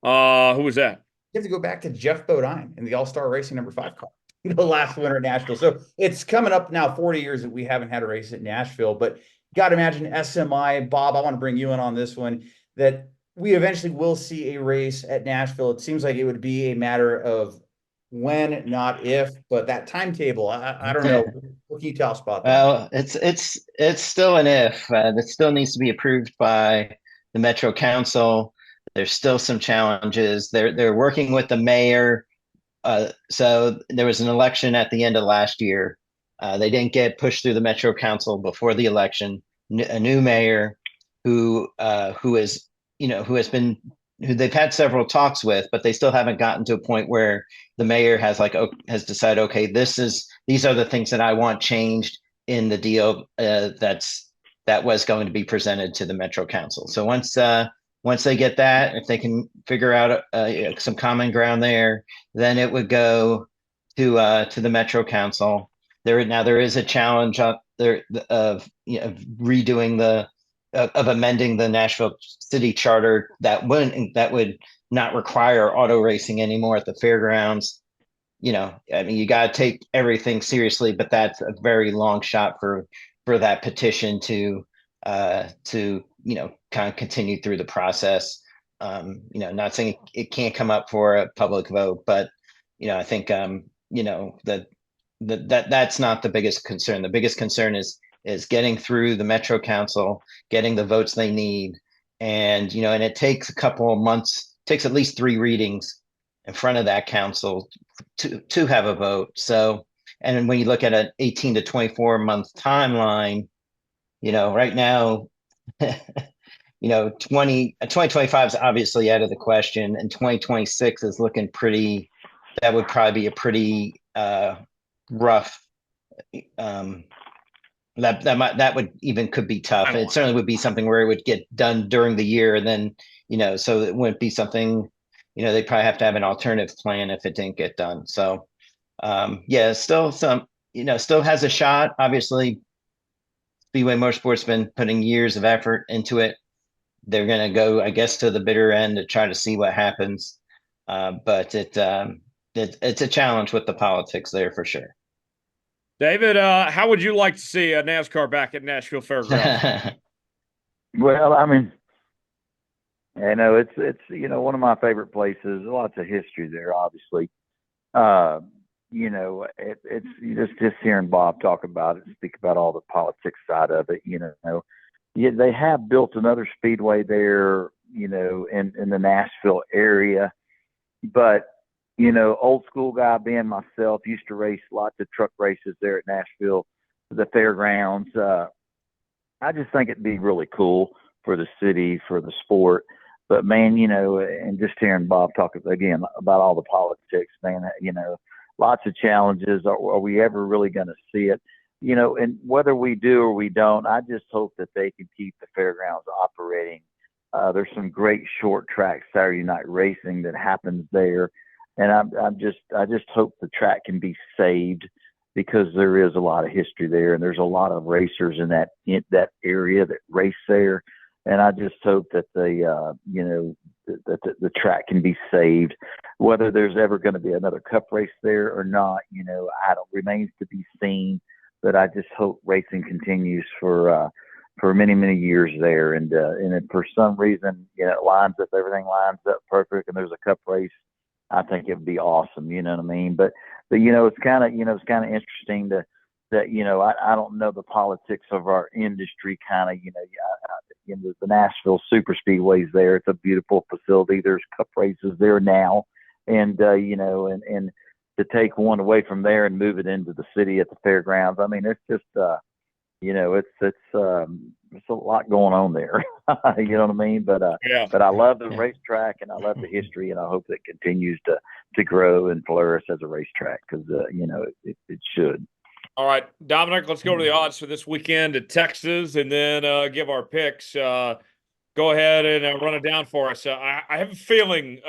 Who was that? You have to go back to Jeff Bodine in the All-Star Racing number 5 car. The last winner at Nashville. So it's coming up now 40 years that we haven't had a race at Nashville, but you got to imagine SMI. Bob, I want to bring you in on this one, that we eventually will see a race at Nashville. It seems like it would be a matter of when, not if, but that timetable, I don't know. What can you tell us about that? Well, it's still an if. That still needs to be approved by the Metro Council. There's still some challenges. They're working with the mayor. So there was an election at the end of last year. They didn't get pushed through the Metro Council before the election. A new mayor who they've had several talks with, but they still haven't gotten to a point where the mayor has decided, okay, these are the things that I want changed in the deal that's that was going to be presented to the Metro Council. So once they get that, if they can figure out some common ground there, then it would go to the Metro Council. There is a challenge up there of redoing of amending the Nashville City Charter that would not require auto racing anymore at the fairgrounds. I mean, you got to take everything seriously, but that's a very long shot for that petition to kind of continue through the process. Not saying it can't come up for a public vote, but I think that's not the biggest concern. The biggest concern is getting through the Metro Council, getting the votes they need, and it takes a couple of months, takes at least 3 readings in front of that council to have a vote. So, and when you look at an 18 to 24 month timeline, right now, 2025 is obviously out of the question, and 2026 is looking pretty. That would probably be a pretty rough. That would even could be tough. It certainly would be something where it would get done during the year, and then so it wouldn't be something. They'd probably have to have an alternative plan if it didn't get done. So, still some. Still has a shot. Obviously, Speedway Motorsport's been putting years of effort into it. They're going to go, I guess, to the bitter end to try to see what happens. But it's a challenge with the politics there for sure. David, how would you like to see a NASCAR back at Nashville Fairgrounds? Well, I mean, it's one of my favorite places. Lots of history there, obviously. It's just hearing Bob talk about it, speak about all the politics side of it. They have built another speedway there, in the Nashville area, but old school guy being myself, used to race lots of truck races there at Nashville, the fairgrounds. I just think it'd be really cool for the city, for the sport. But man, and just hearing Bob talk again about all the politics, man, lots of challenges. Are we ever really going to see it? And whether we do or we don't, I just hope that they can keep the fairgrounds operating. There's some great short track Saturday night racing that happens there. And I just hope the track can be saved, because there is a lot of history there, and there's a lot of racers in that area that race there. And I just hope that the track can be saved. Whether there's ever going to be another Cup race there or not, remains to be seen. But I just hope racing continues for many, many years there. And if for some reason, everything lines up perfect and there's a Cup race, I think it would be awesome. You know what I mean? But it's kind of interesting that I don't know the politics of our industry. The Nashville Super Speedway's there. It's a beautiful facility. There's Cup races there now, and and to take one away from there and move it into the city at the fairgrounds. I mean, it's just it's a lot going on there. You know what I mean? But but I love the racetrack, and I love the history, and I hope it continues to grow and flourish as a racetrack, because it should. All right, Dominic, let's go to the odds for this weekend at Texas, and then give our picks. Go ahead and run it down for us. I have a feeling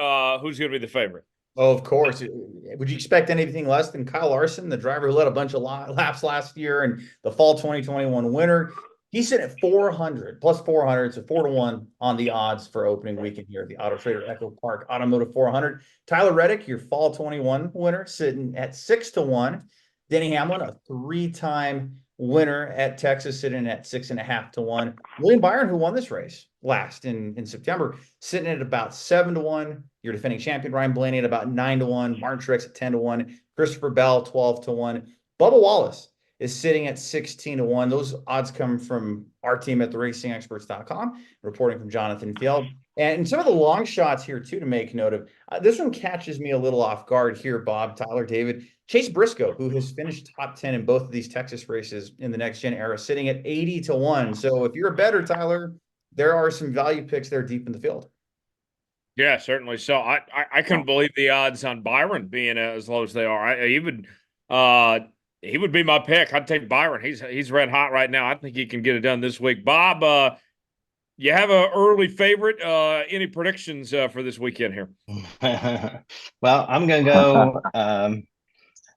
who's going to be the favorite. Oh, of course. Would you expect anything less than Kyle Larson, the driver who led a bunch of laps last year and the fall 2021 winner? He's sitting at 400, plus 400, so 4-1 on the odds for opening weekend here at the Auto Trader Echo Park Automotive 400. Tyler Reddick, your fall 21 winner, sitting at 6-1. Denny Hamlin, a 3-time winner at Texas, sitting at 6.5-1. William Byron, who won this race last in September, sitting at about 7-1. Your defending champion Ryan Blaney at about 9-1. Martin Truex at 10-1. Christopher Bell 12-1. Bubba Wallace is sitting at 16-1. Those odds come from our team at the racingexperts.com, reporting from Jonathan Field. And some of the long shots here, too, to make note of. This one catches me a little off guard here, Bob, Tyler, David. Chase Briscoe, who has finished top 10 in both of these Texas races in the next-gen era, sitting at 80-1. So if you're a bettor, Tyler, there are some value picks there deep in the field. Yeah, certainly. So I couldn't believe the odds on Byron being as low as they are. I even He would be my pick. I'd take Byron. He's red hot right now. I think he can get it done this week. Bob, you have an early favorite? Any predictions for this weekend here? Well, I'm gonna go.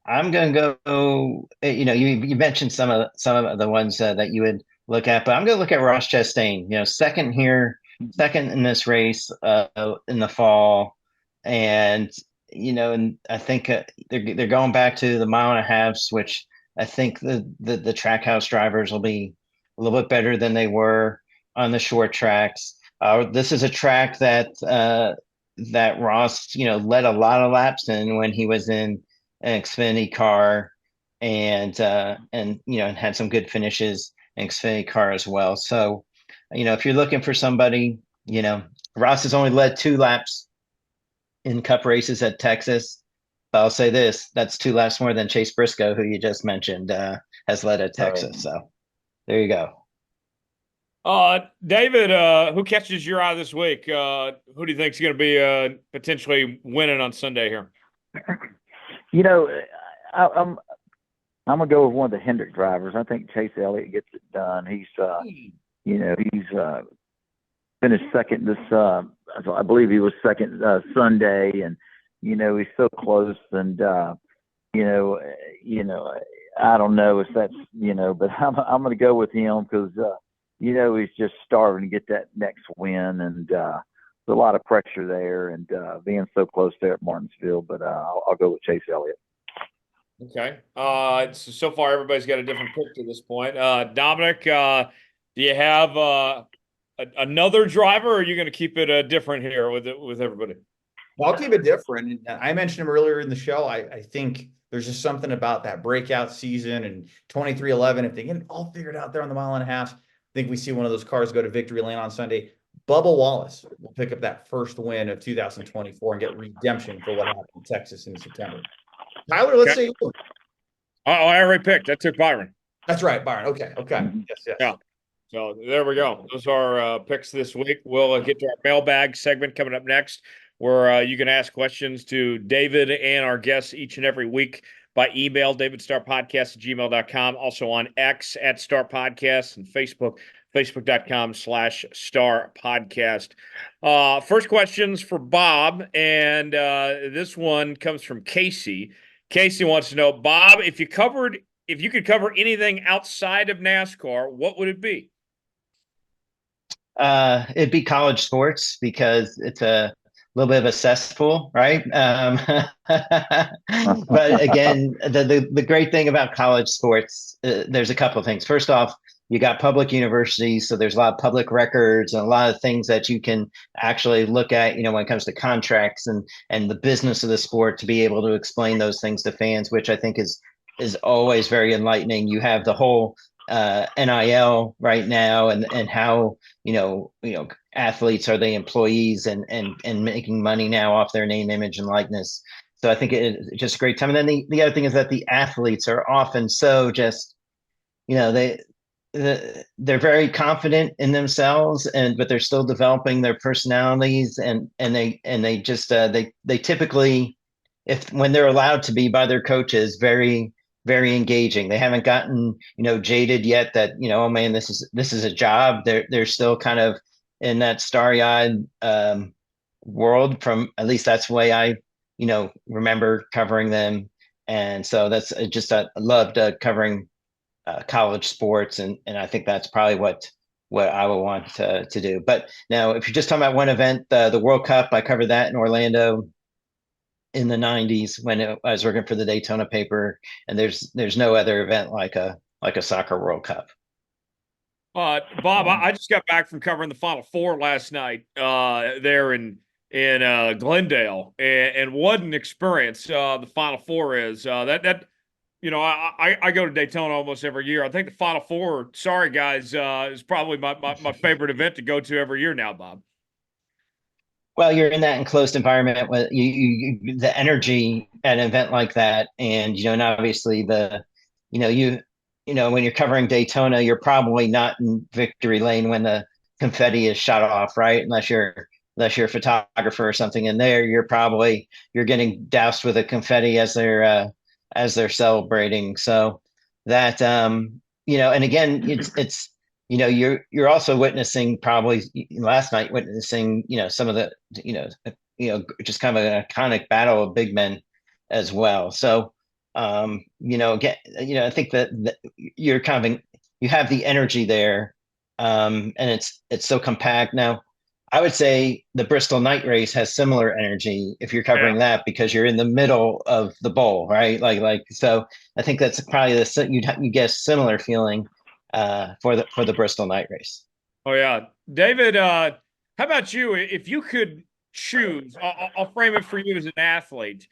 I'm gonna go. You mentioned some of the ones that you would look at, but I'm gonna look at Ross Chastain. Second here, second in this race in the fall, and and I think they're going back to the mile and a halves, which I think the track house drivers will be a little bit better than they were on the short tracks. This is a track that Ross, led a lot of laps in when he was in an Xfinity car, and had some good finishes in Xfinity car as well. So, if you're looking for somebody, Ross has only led 2 laps in Cup races at Texas. But I'll say this: that's 2 laps more than Chase Briscoe, who you just mentioned, has led at Texas. So there you go. David, who catches your eye this week? Who do you think is going to be potentially winning on Sunday here? I'm gonna go with one of the Hendrick drivers. I think Chase Elliott gets it done. He's finished second this. I believe he was second Sunday, and he's so close. And I don't know if that's but I'm gonna go with him because he's just starving to get that next win, and there's a lot of pressure there, and being so close there at Martinsville. But I'll go with Chase Elliott. Okay. So far everybody's got a different pick to this point. Dominic, do you have another driver, or are you going to keep it different here with everybody? Well, I'll keep it different. And I mentioned him earlier in the show. I think there's just something about that breakout season and 23-11. If they get it all figured out there on the mile and a half, I think we see one of those cars go to victory lane on Sunday. Bubba Wallace will pick up that first win of 2024 and get redemption for what happened in Texas in September. Tyler, let's see. Oh, I already picked. I took Byron. That's right, Byron. Okay. Yes. Yeah. So there we go. Those are picks this week. We'll get to our mailbag segment coming up next, where you can ask questions to David and our guests each and every week by email, davidstarpodcast@gmail.com. Also on X @Star Podcast, and Facebook.com/Star Podcast. First questions for Bob, and this one comes from Casey. Casey wants to know, Bob, if you could cover anything outside of NASCAR, what would it be? It'd be college sports because it's a little bit of a cesspool, right? But again, the great thing about college sports, there's a couple of things. First off, you got public universities, so there's a lot of public records and a lot of things that you can actually look at, when it comes to contracts and the business of the sport, to be able to explain those things to fans, which I think is always very enlightening. You have the whole NIL right now, and how athletes, are they employees and making money now off their name, image, and likeness. So I think it's just a great time. And then the other thing is that the athletes are often so just they're very confident in themselves, but they're still developing their personalities, and they just they typically, when they're allowed to be by their coaches, very very engaging. They haven't gotten jaded yet that oh man, this is a job. They're still kind of in that starry-eyed world. From at least that's the way I remember covering them. And so that's just I loved covering college sports, and I think that's probably what I would want to do. But now, if you're just talking about one event, the World Cup, I covered that in Orlando in the 90s when I was working for the Daytona paper, and there's no other event like a soccer World Cup. Bob, I just got back from covering the Final Four last night there in Glendale, and what an experience the Final Four is. I go to Daytona almost every year. I think the Final Four, sorry guys, is probably my favorite event to go to every year now, Bob. Well, you're in that enclosed environment with the energy at an event like that, and and obviously when you're covering Daytona, you're probably not in victory lane when the confetti is shot off, right? Unless you're a photographer or something in there, you're getting doused with the confetti as they're as they're celebrating. So that, and again, it's, you're also witnessing probably last night, witnessing, some of the, just kind of an iconic battle of big men as well. So, again, I think that you're kind of, you have the energy there, and it's so compact. Now, I would say the Bristol night race has similar energy if you're covering that, because you're in the middle of the bowl, right? So I think that's probably you get a similar feeling for the Bristol night race. Oh yeah, David. How about you? If you could choose, I'll frame it for you as an athlete.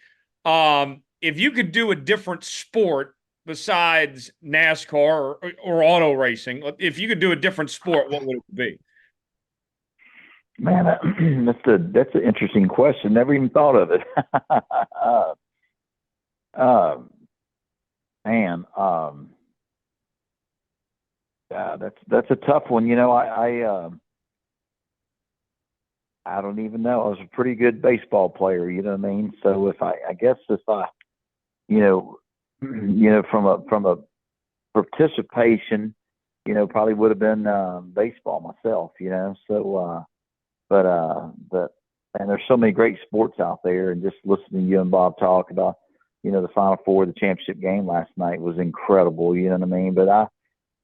If you could do a different sport besides NASCAR or auto racing, if you could do a different sport, what would it be? Man, that's an interesting question. Never even thought of it. Man, yeah, that's a tough one. I don't even know. I was a pretty good baseball player. You know what I mean? So I guess if I, from a participation, probably would have been baseball myself. So. But and there's so many great sports out there, and just listening to you and Bob talk about, the Final Four, the championship game last night was incredible. You know what I mean? But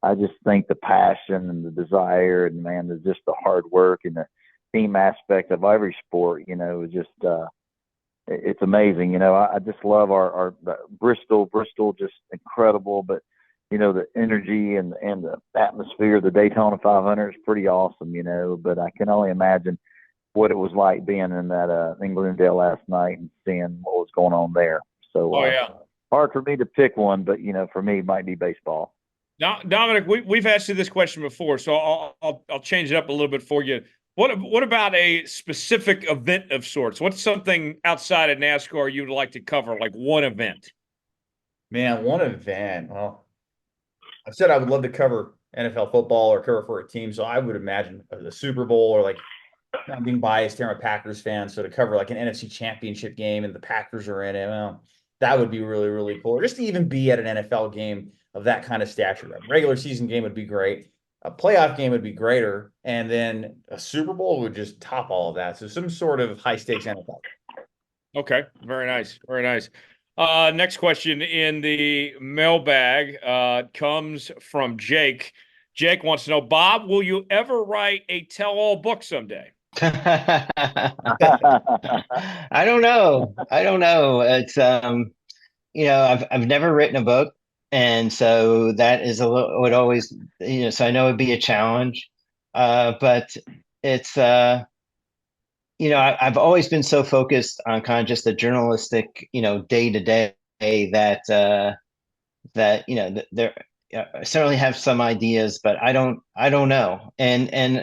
I just think the passion and the desire, and man, just the hard work and the team aspect of every sport, is just it's amazing. I just love our Bristol, just incredible. But the energy and the atmosphere of the Daytona 500 is pretty awesome, but I can only imagine what it was like being in that Englandale last night and seeing what was going on there. So hard for me to pick one, but for me it might be baseball. Now, Dominic, we've asked you this question before, so I'll change it up a little bit for you. What about a specific event of sorts? What's something outside of NASCAR you would like to cover, like one event? Man, one event. Well, I said I would love to cover NFL football or cover for a team, so I would imagine the Super Bowl, or like, I'm being biased here, I'm a Packers fan, so to cover like an NFC Championship game and the Packers are in it, well, that would be really, really cool. Or just to even be at an NFL game of that kind of stature. A regular season game would be great. A playoff game would be greater, and then a Super Bowl would just top all of that. So some sort of high stakes NFL. Okay, very nice, very nice. Next question in the mailbag comes from Jake. Jake wants to know, Bob, will you ever write a tell-all book someday? I don't know. It's I've never written a book, and so that is would always, so I know it'd be a challenge. But it's I've always been so focused on kind of just the journalistic, day to day, that there I certainly have some ideas, but I don't know. And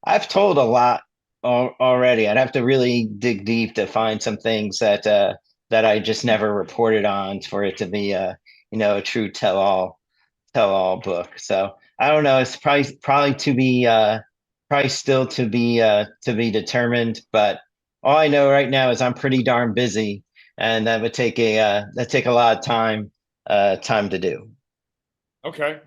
I've told a lot already. I'd have to really dig deep to find some things that I just never reported on for it to be a true tell all book. So I don't know. It's probably to be probably still to be determined. But all I know right now is I'm pretty darn busy, and that would take a lot of time to do. Okay.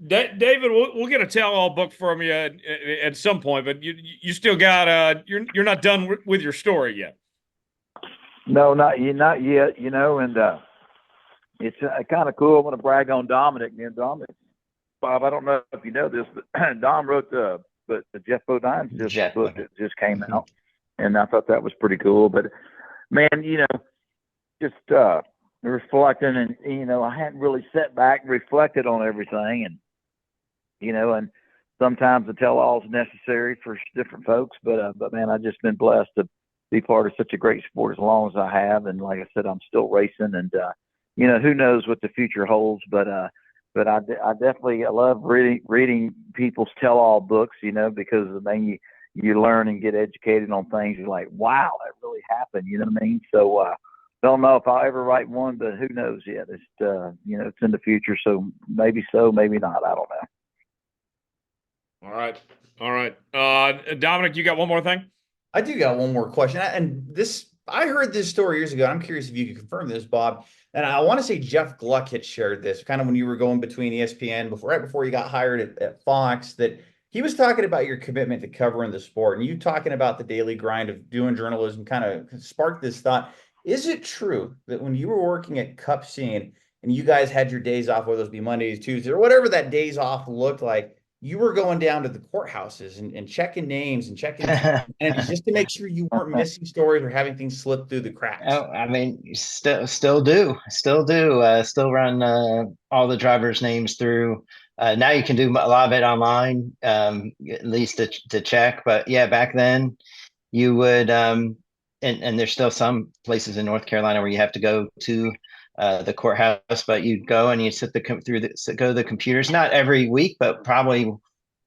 David, we'll get a tell-all book from you at some point, but you still got you're not done with your story yet. No, not yet. And it's kind of cool. I want to brag on Dominic. And Dominic, Bob, I don't know if you know this, but Dom wrote the Jeff Bodine's book that just came out, and I thought that was pretty cool. But man, just reflecting, and I hadn't really sat back and reflected on everything, and and sometimes the tell-all is necessary for different folks, but man, I've just been blessed to be part of such a great sport as long as I have, and like I said, I'm still racing, and who knows what the future holds, but I definitely love reading people's tell-all books, because then you learn and get educated on things. You're like, wow, that really happened. You know what I mean? So don't know if I'll ever write one, but who knows yet? It's it's in the future, so maybe not. I don't know. All right. Dominic, you got one more thing? I do got one more question, and this I heard this story years ago. I'm curious if you can confirm this, Bob. And I want to say Jeff Gluck had shared this kind of when you were going between ESPN right before you got hired at Fox, that he was talking about your commitment to covering the sport and you talking about the daily grind of doing journalism kind of sparked this thought. Is it true that when you were working at Cup Scene and you guys had your days off, whether those be Mondays, Tuesdays, or whatever that days off looked like, you were going down to the courthouses and checking names and checking entities just to make sure you weren't missing stories or having things slip through the cracks? Oh, I mean, still run all the drivers' names through. Now you can do a lot of it online, at least to check. But yeah, back then you would, and there's still some places in North Carolina where you have to go to the courthouse, but you'd go and you go to the computers, not every week, but probably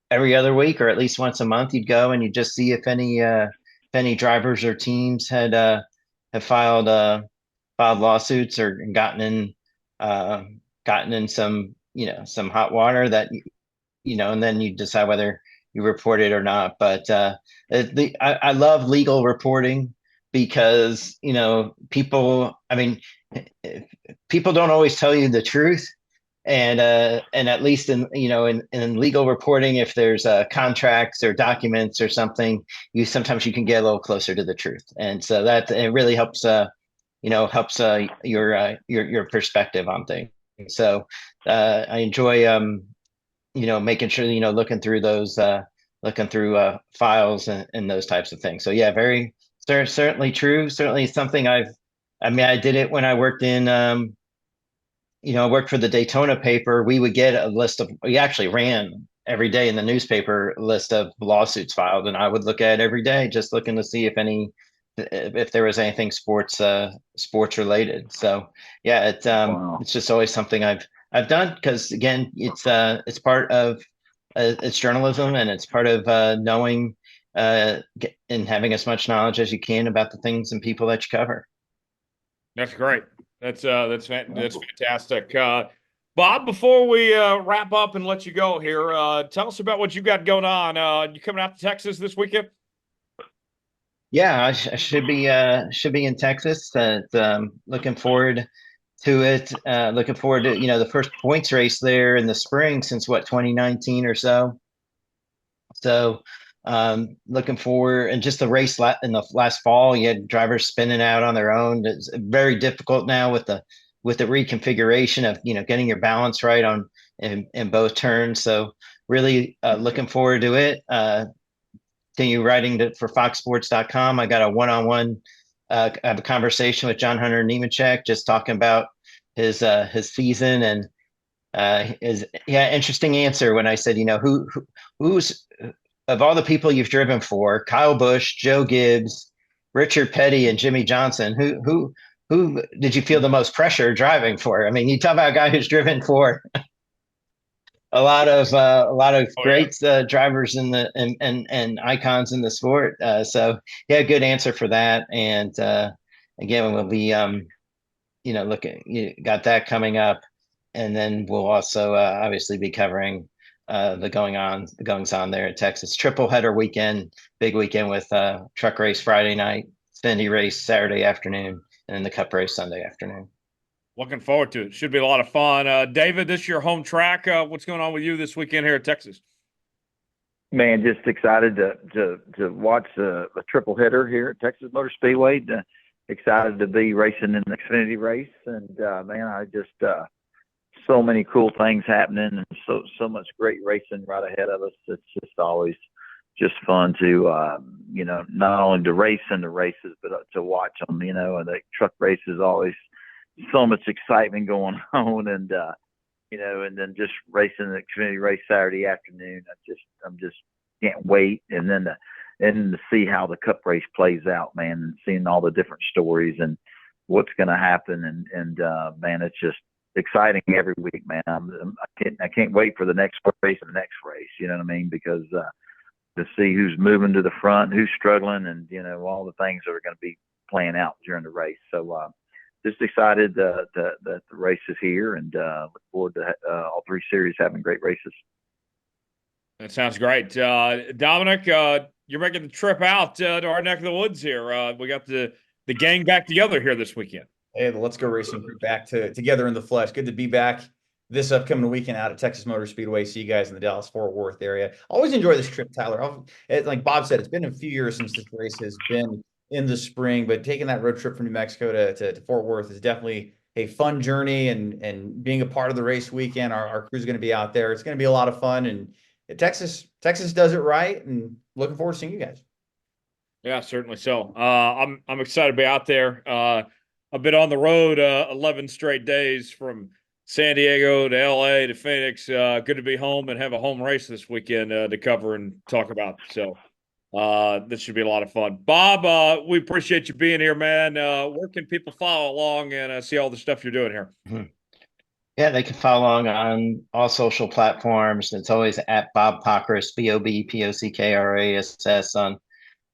every other week or at least once a month. You'd go and you just see if any drivers or teams had have filed lawsuits or gotten in some some hot water that and then you decide whether you report it or not. But I love legal reporting because people, I mean, people don't always tell you the truth. And at least in legal reporting, if there's contracts or documents or something, sometimes you can get a little closer to the truth, and so that it really helps your perspective on things. So I enjoy making sure looking through files and those types of things. So yeah, very certainly true. Certainly something I did it when I worked in I worked for the Daytona paper. We would get a list we actually ran every day in the newspaper list of lawsuits filed, and I would look at it every day, just looking to see if there was anything sports related. So yeah, Wow. it's just always something I've done because again, it's part of it's journalism and it's part of knowing and having as much knowledge as you can about the things and people that you cover. That's great. That's fantastic. Bob, before we wrap up and let you go here, tell us about what you got going on. You coming out to Texas this weekend? Yeah, I should be in Texas. Looking forward to it. Looking forward to the first points race there in the spring since 2019 or so. So looking forward, and just the race in the last fall, you had drivers spinning out on their own. It's very difficult now with the reconfiguration of getting your balance right in both turns. So really looking forward to it. Continue writing for foxsports.com. I got a one-on-one I have a conversation with John Hunter Nemechek, just talking about his season and interesting answer when I said, who's of all the people you've driven for, Kyle Busch, Joe Gibbs, Richard Petty, and Jimmy Johnson, who did you feel the most pressure driving for? I mean, you talk about a guy who's driven for a lot of great drivers and icons in the sport. So yeah, good answer for that. And again, we'll be got that coming up, and then we'll also obviously be covering the goings on there in Texas. Triple header weekend, big weekend with truck race Friday night, Xfinity race Saturday afternoon, and then the Cup race Sunday afternoon. Looking forward to it. Should be a lot of fun. David, this is your home track. What's going on with you this weekend here at Texas? Man, just excited to watch a triple hitter here at Texas Motor Speedway. Excited to be racing in the Xfinity race, and man, I just so many cool things happening, and so much great racing right ahead of us. It's just always just fun to not only to race in the races, but to watch them. And the truck race is always so much excitement going on, and and then just racing the Xfinity race Saturday afternoon. I'm just can't wait, and then to see how the Cup race plays out, man, and seeing all the different stories and what's going to happen, and man, it's just exciting every week, man. I can't wait for the next race and the next race. You know what I mean? Because to see who's moving to the front, who's struggling, and all the things that are going to be playing out during the race. So just excited that the race is here, and look forward to all three series having great races. That sounds great. Dominic, you're making the trip out to our neck of the woods here. We got the the gang back together here this weekend. Hey, the Let's Go Racing crew back together in the flesh. Good to be back this upcoming weekend out at Texas Motor Speedway. See you guys in the Dallas-Fort Worth area. Always enjoy this trip, Tyler. Like Bob said, it's been a few years since this race has been in the spring, but taking that road trip from New Mexico to Fort Worth is definitely a fun journey, and being a part of the race weekend. Our crew's going to be out there. It's going to be a lot of fun, and Texas does it right, and looking forward to seeing you guys. Yeah, certainly so. I'm excited to be out there. I've been on the road 11 straight days from San Diego to LA to Phoenix. Good to be home and have a home race this weekend to cover and talk about. So this should be a lot of fun. Bob, we appreciate you being here, man. Where can people follow along and see all the stuff you're doing here? Mm-hmm. Yeah, they can follow along on all social platforms. It's always at Bob Pockrass, BOBPOCKRASS on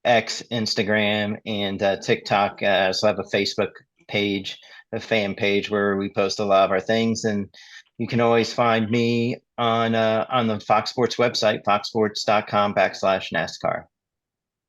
X, Instagram, and TikTok. So I have a Facebook page, a fan page where we post a lot of our things. And you can always find me on the Fox Sports website, foxsports.com/NASCAR.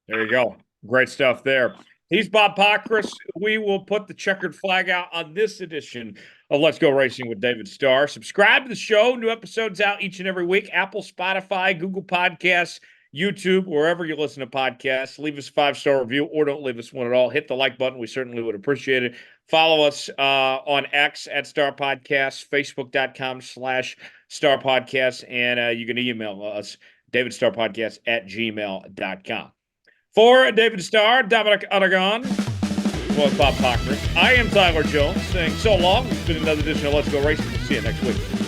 There you go. Great stuff there. He's Bob Pockrass. We will put the checkered flag out on this edition of Let's Go Racing with David Starr. Subscribe to the show. New episodes out each and every week. Apple, Spotify, Google Podcasts, YouTube, wherever you listen to podcasts. Leave us a 5-star review or don't leave us one at all. Hit the like button. We certainly would appreciate it. Follow us on X at Star Podcast, Facebook.com/Star Podcast, and you can email us, davidstarpodcast@gmail.com. For David Starr, Dominic Aragon, well, Bob Pockrass, I am Tyler Jones saying so long. It's been another edition of Let's Go Racing. We'll see you next week.